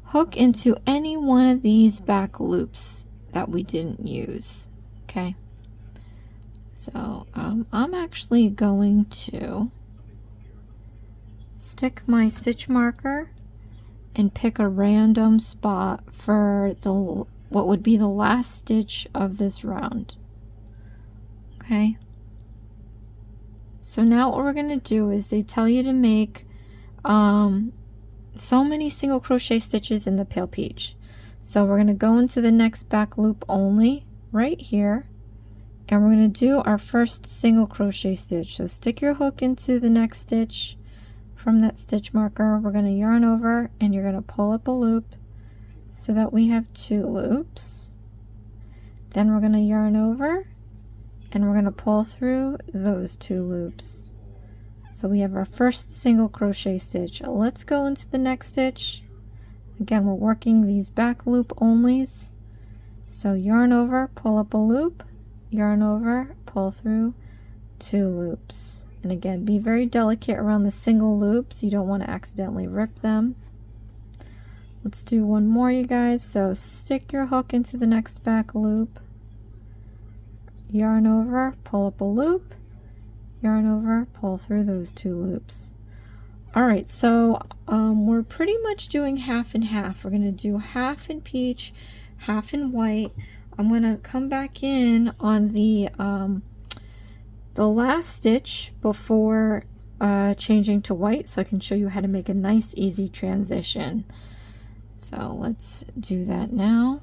hook into any one of these back loops that we didn't use. Okay, so I'm actually going to stick my stitch marker and pick a random spot for what would be the last stitch of this round. Okay, so now what we're going to do is they tell you to make so many single crochet stitches in the pale peach. So we're going to go into the next back loop only right here, and we're going to do our first single crochet stitch. So stick your hook into the next stitch from that stitch marker. We're going to yarn over, and you're going to pull up a loop so that we have 2 loops. Then we're going to yarn over, and we're going to pull through those 2 loops. So we have our first single crochet stitch. Let's go into the next stitch. Again, we're working these back loop onlys. So yarn over, pull up a loop, yarn over, pull through 2 loops. And again, be very delicate around the single loops. You don't want to accidentally rip them. Let's do one more, you guys. So stick your hook into the next back loop, yarn over, pull up a loop, yarn over, pull through those 2 loops. Alright, so we're pretty much doing half and half. We're going to do half in peach, half in white. I'm going to come back in on the last stitch before changing to white, so I can show you how to make a nice easy transition. So let's do that now.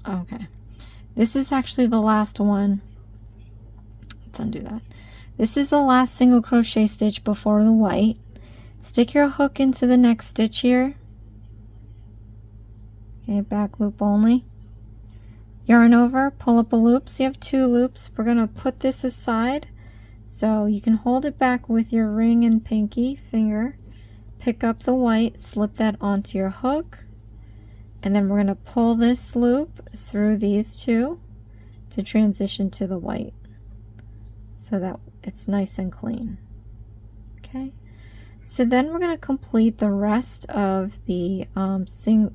Okay, this is actually the last one. Let's undo that. This is the last single crochet stitch before the white. Stick your hook into the next stitch here. Okay, back loop only. Yarn over, pull up a loop. So you have 2 loops. We're going to put this aside so you can hold it back with your ring and pinky finger. Pick up the white, slip that onto your hook, and then we're going to pull this loop through these 2 to transition to the white so that it's nice and clean. Okay, so then we're going to complete the rest of the single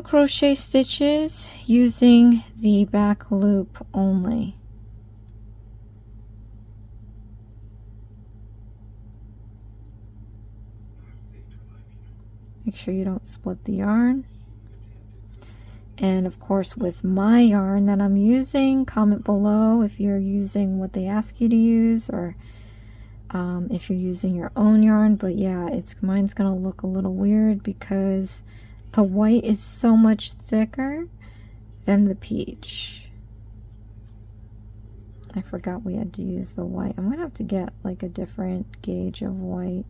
crochet stitches using the back loop only. Make sure you don't split the yarn. And of course, with my yarn that I'm using, comment below if you're using what they ask you to use, or if you're using your own yarn. But yeah, mine's gonna look a little weird because the white is so much thicker than the peach. I forgot we had to use the white. I'm gonna have to get like a different gauge of white.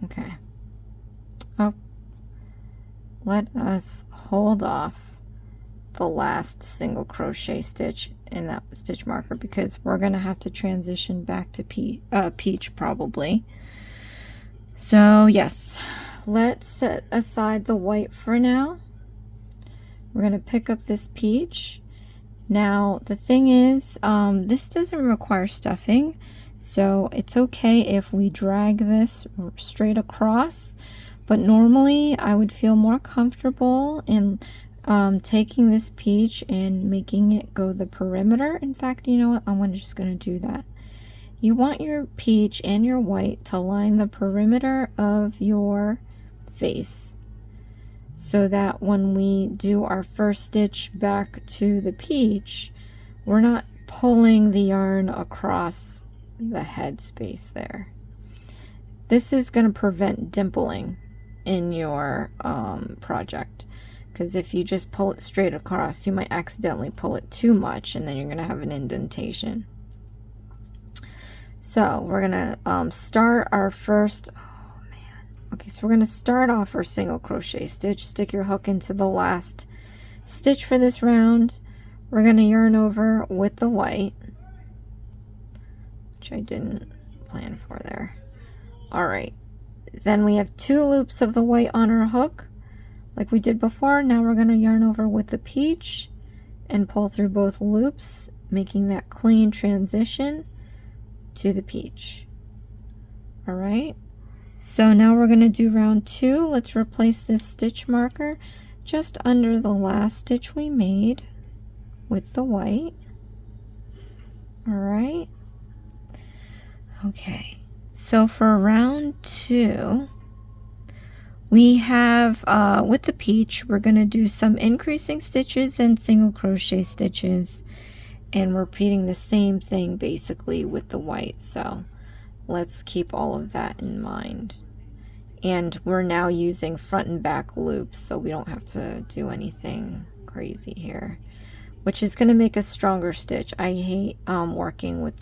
Okay. Oh, let us hold off the last single crochet stitch in that stitch marker because we're gonna have to transition back to peach probably. So yes, let's set aside the white for now. We're gonna pick up this peach. Now the thing is, this doesn't require stuffing, so it's okay if we drag this straight across, but normally I would feel more comfortable in taking this peach and making it go the perimeter. In fact, you know what, I'm just gonna do that. You want your peach and your white to line the perimeter of your face, so that when we do our first stitch back to the peach, we're not pulling the yarn across the head space there. This is going to prevent dimpling in your project, because if you just pull it straight across, you might accidentally pull it too much and then you're going to have an indentation. So we're going to start our first, okay, so we're going to start off our single crochet stitch. Stick your hook into the last stitch for this round. We're going to yarn over with the white, which I didn't plan for there. All right, then we have 2 loops of the white on our hook like we did before. Now we're going to yarn over with the peach and pull through both loops, making that clean transition to the peach. All right. So now we're going to do round 2. Let's replace this stitch marker just under the last stitch we made with the white. All right. Okay. So for round 2, we have, with the peach, we're going to do some increasing stitches and single crochet stitches, and we're repeating the same thing basically with the white. So let's keep all of that in mind. And we're now using front and back loops, so we don't have to do anything crazy here, which is going to make a stronger stitch. I hate working with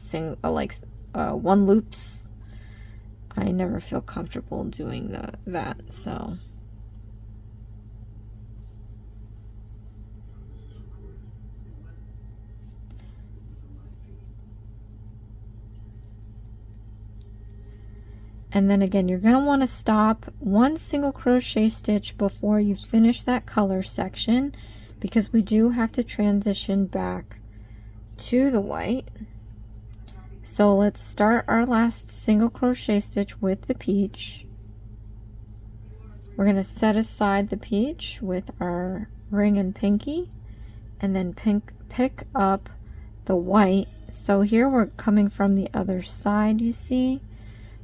one loops. I never feel comfortable doing that. So and then again, you're going to want to stop 1 single crochet stitch before you finish that color section, because we do have to transition back to the white. So let's start our last single crochet stitch with the peach. We're going to set aside the peach with our ring and pinky, and then pick up the white. So here we're coming from the other side, you see.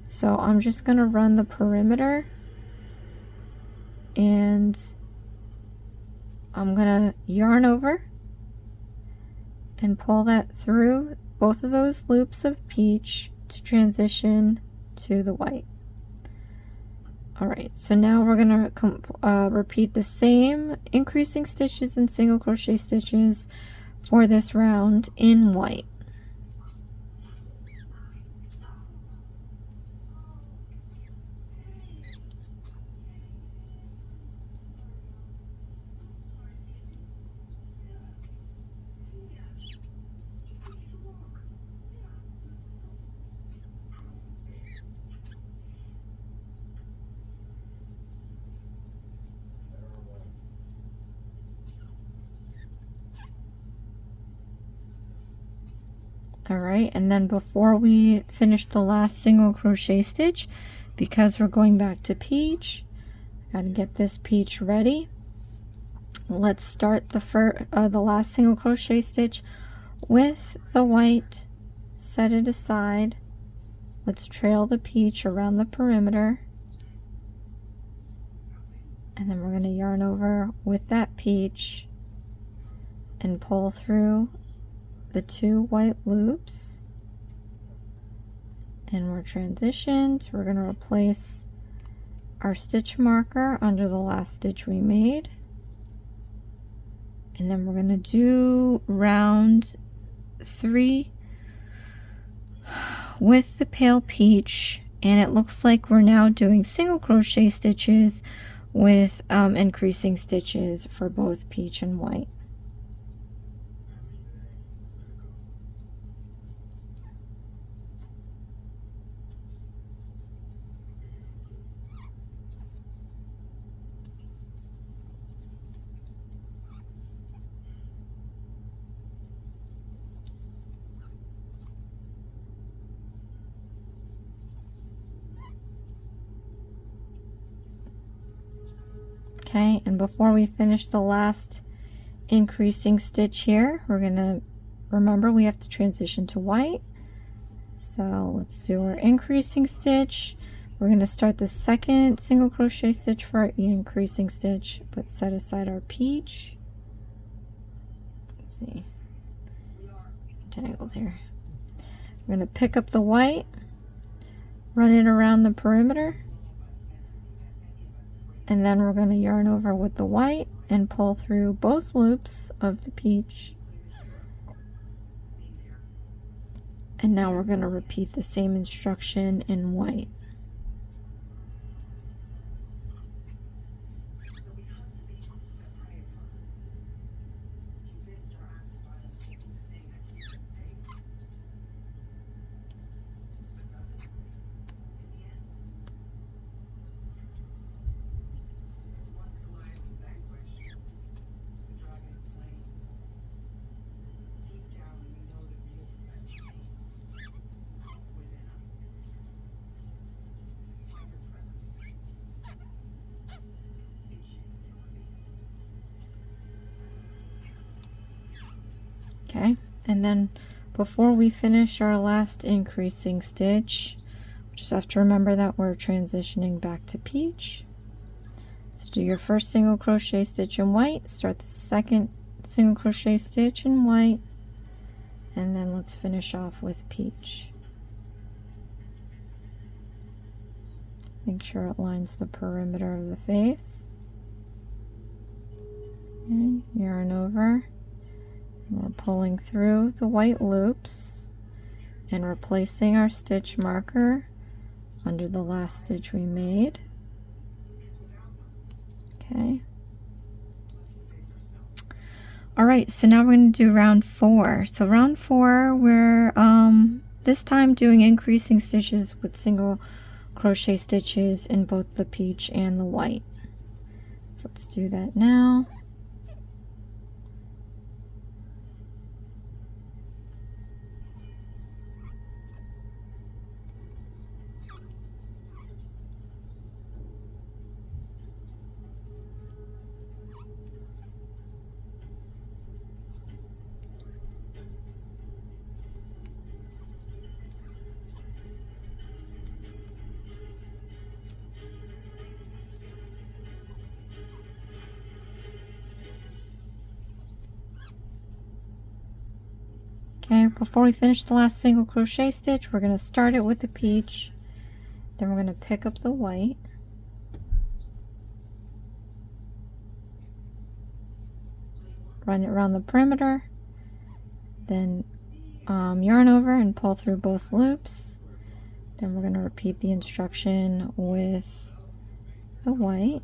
So I'm just going to run the perimeter, and I'm going to yarn over and pull that through both of those loops of peach to transition to the white. All right, so now we're going to repeat the same increasing stitches and single crochet stitches for this round in white. All right, and then before we finish the last single crochet stitch, because we're going back to peach, gotta get this peach ready. Let's start the last single crochet stitch with the white, set it aside. Let's trail the peach around the perimeter, and then we're going to yarn over with that peach and pull through the 2 white loops, and we're transitioned. We're going to replace our stitch marker under the last stitch we made, and then we're going to do round 3 with the pale peach, and it looks like we're now doing single crochet stitches with increasing stitches for both peach and white. Okay, and before we finish the last increasing stitch here, we're gonna remember we have to transition to white. So let's do our increasing stitch. We're going to start the second single crochet stitch for our increasing stitch, but set aside our peach. Let's see, tangled here. We're going to pick up the white, run it around the perimeter, and then we're going to yarn over with the white and pull through both loops of the peach. And now we're going to repeat the same instruction in white. Okay, and then before we finish our last increasing stitch, we just have to remember that we're transitioning back to peach. So do your first single crochet stitch in white, start the second single crochet stitch in white, and then let's finish off with peach. Make sure it lines the perimeter of the face. Okay, yarn over. And we're pulling through the white loops and replacing our stitch marker under the last stitch we made. Okay. All right, so now we're going to do round 4. So round 4, we're this time doing increasing stitches with single crochet stitches in both the peach and the white. So let's do that now. Okay, before we finish the last single crochet stitch, we're going to start it with the peach, then we're going to pick up the white, run it around the perimeter, then yarn over and pull through both loops. Then we're going to repeat the instruction with the white.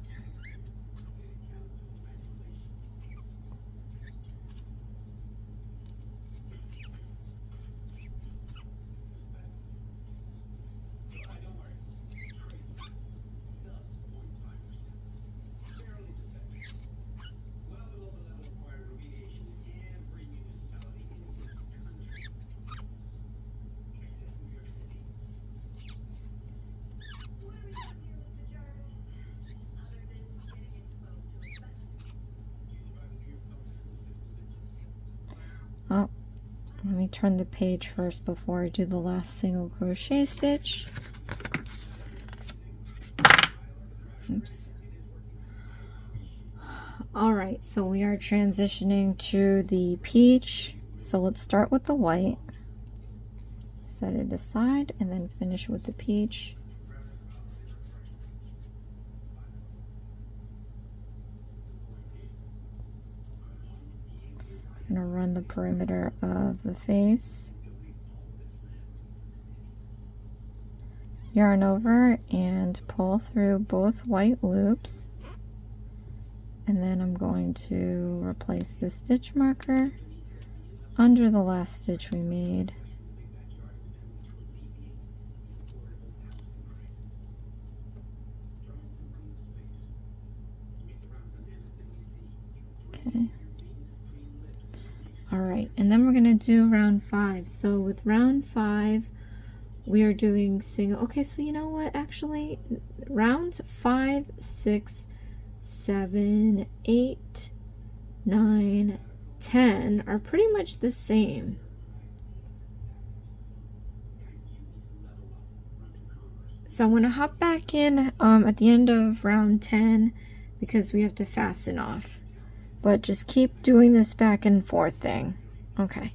Oh, let me turn the page first before I do the last single crochet stitch. Oops. Alright, so we are transitioning to the peach. So let's start with the white. Set it aside and then finish with the peach. I'm going to run the perimeter of the face. Yarn over and pull through both white loops. And then I'm going to replace the stitch marker under the last stitch we made. Okay. Alright, and then we're going to do round 5. So with round 5, we are doing single. Okay, so you know what? Actually, rounds 5, 6, 7, 8, 9, 10 are pretty much the same. So I'm going to hop back in at the end of round 10 because we have to fasten off. But just keep doing this back and forth thing. Okay.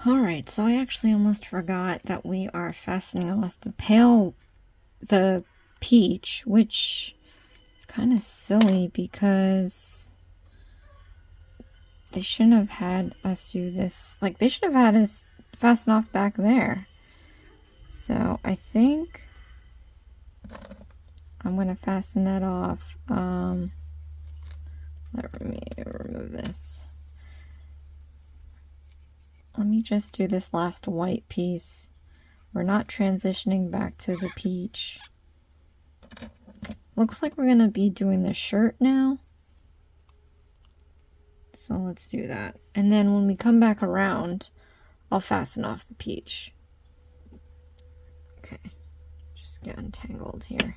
Alright, so I actually almost forgot that we are fastening off the peach, which is kind of silly because they shouldn't have had us do this. Like, they should have had us fasten off back there. So I think I'm going to fasten that off. Let me remove this. Let me just do this last white piece. We're not transitioning back to the peach. Looks like we're going to be doing the shirt now. So let's do that. And then when we come back around, I'll fasten off the peach. Okay, just get untangled here.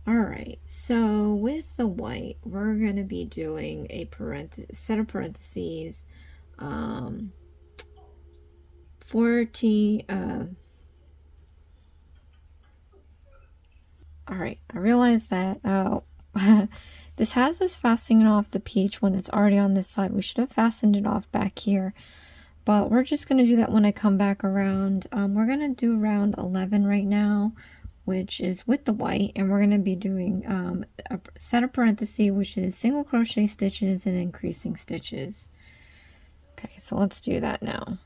Alright, so with the white, we're going to be doing a set of parentheses. 40, alright, I realized that, this has us fastening off the peach when it's already on this side. We should have fastened it off back here, but we're just going to do that when I come back around. We're going to do round 11 right now, which is with the white, and we're going to be doing a set of parentheses, which is single crochet stitches and increasing stitches. Okay, so let's do that now.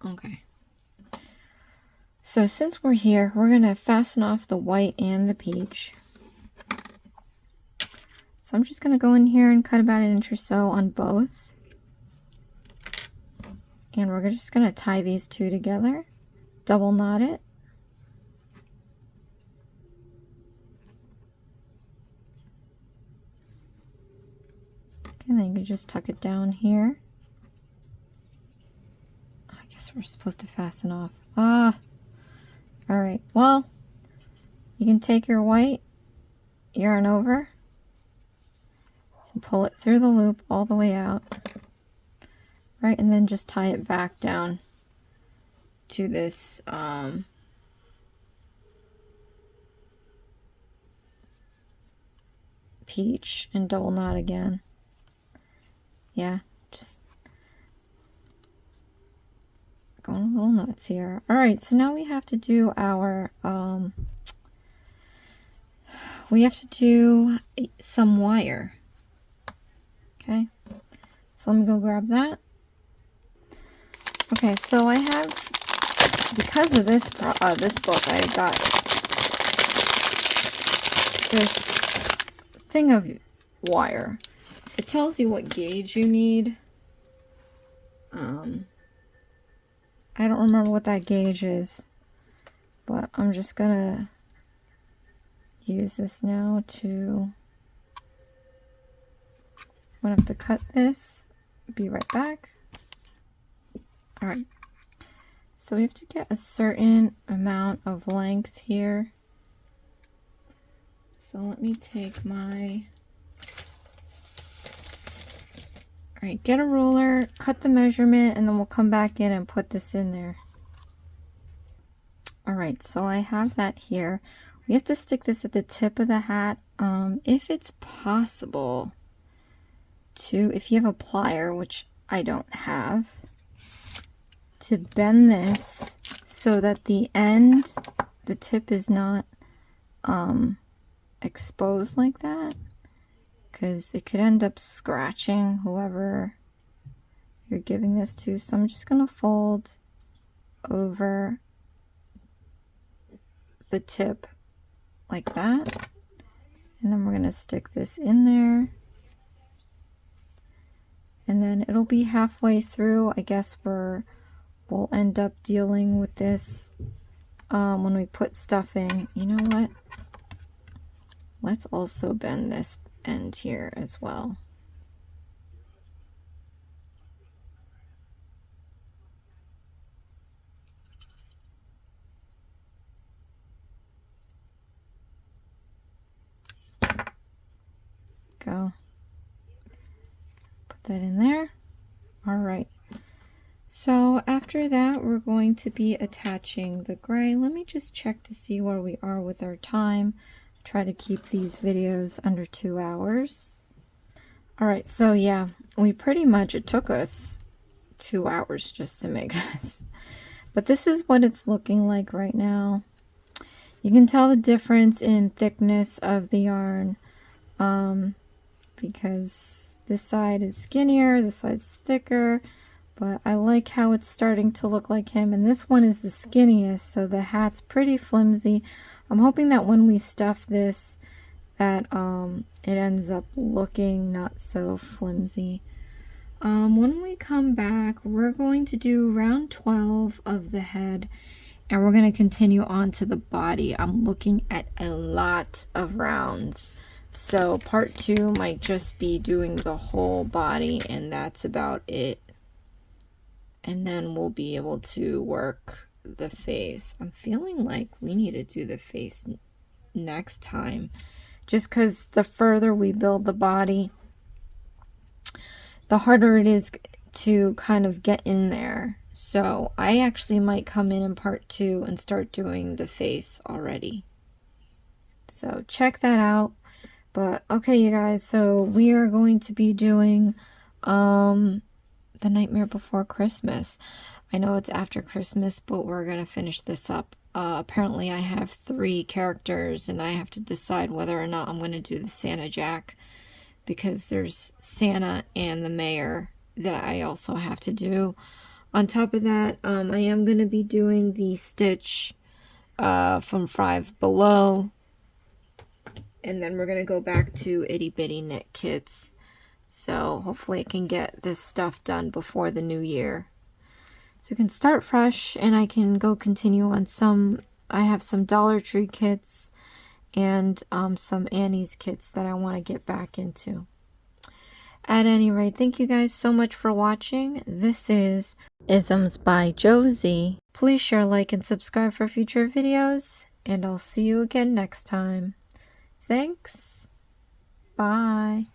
Okay. So since we're here, we're going to fasten off the white and the peach. So I'm just going to go in here and cut about 1 inch or so on both. And we're just going to tie these two together, double knot it. And then you can just tuck it down here. I guess we're supposed to fasten off. Alright, well, you can take your white yarn over and pull it through the loop all the way out. Right, and then just tie it back down to this peach and double knot again. Yeah, just going a little nuts here. Alright, so now we have to do our, some wire. Okay, so let me go grab that. Okay, so I have, because of this book, I got this thing of wire. It tells you what gauge you need. I don't remember what that gauge is, but I'm just gonna use this now to, I'm gonna have to cut this, be right back. Alright, so we have to get a certain amount of length here. So let me take my, alright, get a ruler, cut the measurement, and then we'll come back in and put this in there. Alright, so I have that here. We have to stick this at the tip of the hat. If it's possible to, if you have a plier, which I don't have to bend this so that the end, the tip is not exposed like that, because it could end up scratching whoever you're giving this to. So I'm just going to fold over the tip like that, and then we're going to stick this in there, and then it'll be halfway through. I guess we'll end up dealing with this when we put stuffing. You know what? Let's also bend this end here as well. Go. Put that in there. All right. So after that, we're going to be attaching the gray. Let me just check to see where we are with our time. Try to keep these videos under 2 hours. All right, so yeah, we pretty much, it took us 2 hours just to make this. But this is what it's looking like right now. You can tell the difference in thickness of the yarn because this side is skinnier, this side's thicker. But I like how it's starting to look like him. And this one is the skinniest, so the hat's pretty flimsy. I'm hoping that when we stuff this, that it ends up looking not so flimsy. When we come back, we're going to do round 12 of the head, and we're going to continue on to the body. I'm looking at a lot of rounds. So part 2 might just be doing the whole body, and that's about it. And then we'll be able to work the face. I'm feeling like we need to do the face next time, just because the further we build the body, the harder it is to kind of get in there. So I actually might come in part 2 and start doing the face already. So check that out. But okay, you guys, so we are going to be doing The Nightmare Before Christmas. I know it's after Christmas, but we're going to finish this up. Apparently I have 3 characters, and I have to decide whether or not I'm going to do the Santa Jack, because there's Santa and the mayor that I also have to do. On top of that, I am going to be doing the Stitch from Five Below, and then we're going to go back to Itty Bitty Knit Kits. So hopefully I can get this stuff done before the new year. So we can start fresh, and I can go continue on some, I have some Dollar Tree kits and some Annie's kits that I want to get back into. At any rate, thank you guys so much for watching. This is Isms by Josie. Please share, like, and subscribe for future videos, and I'll see you again next time. Thanks. Bye.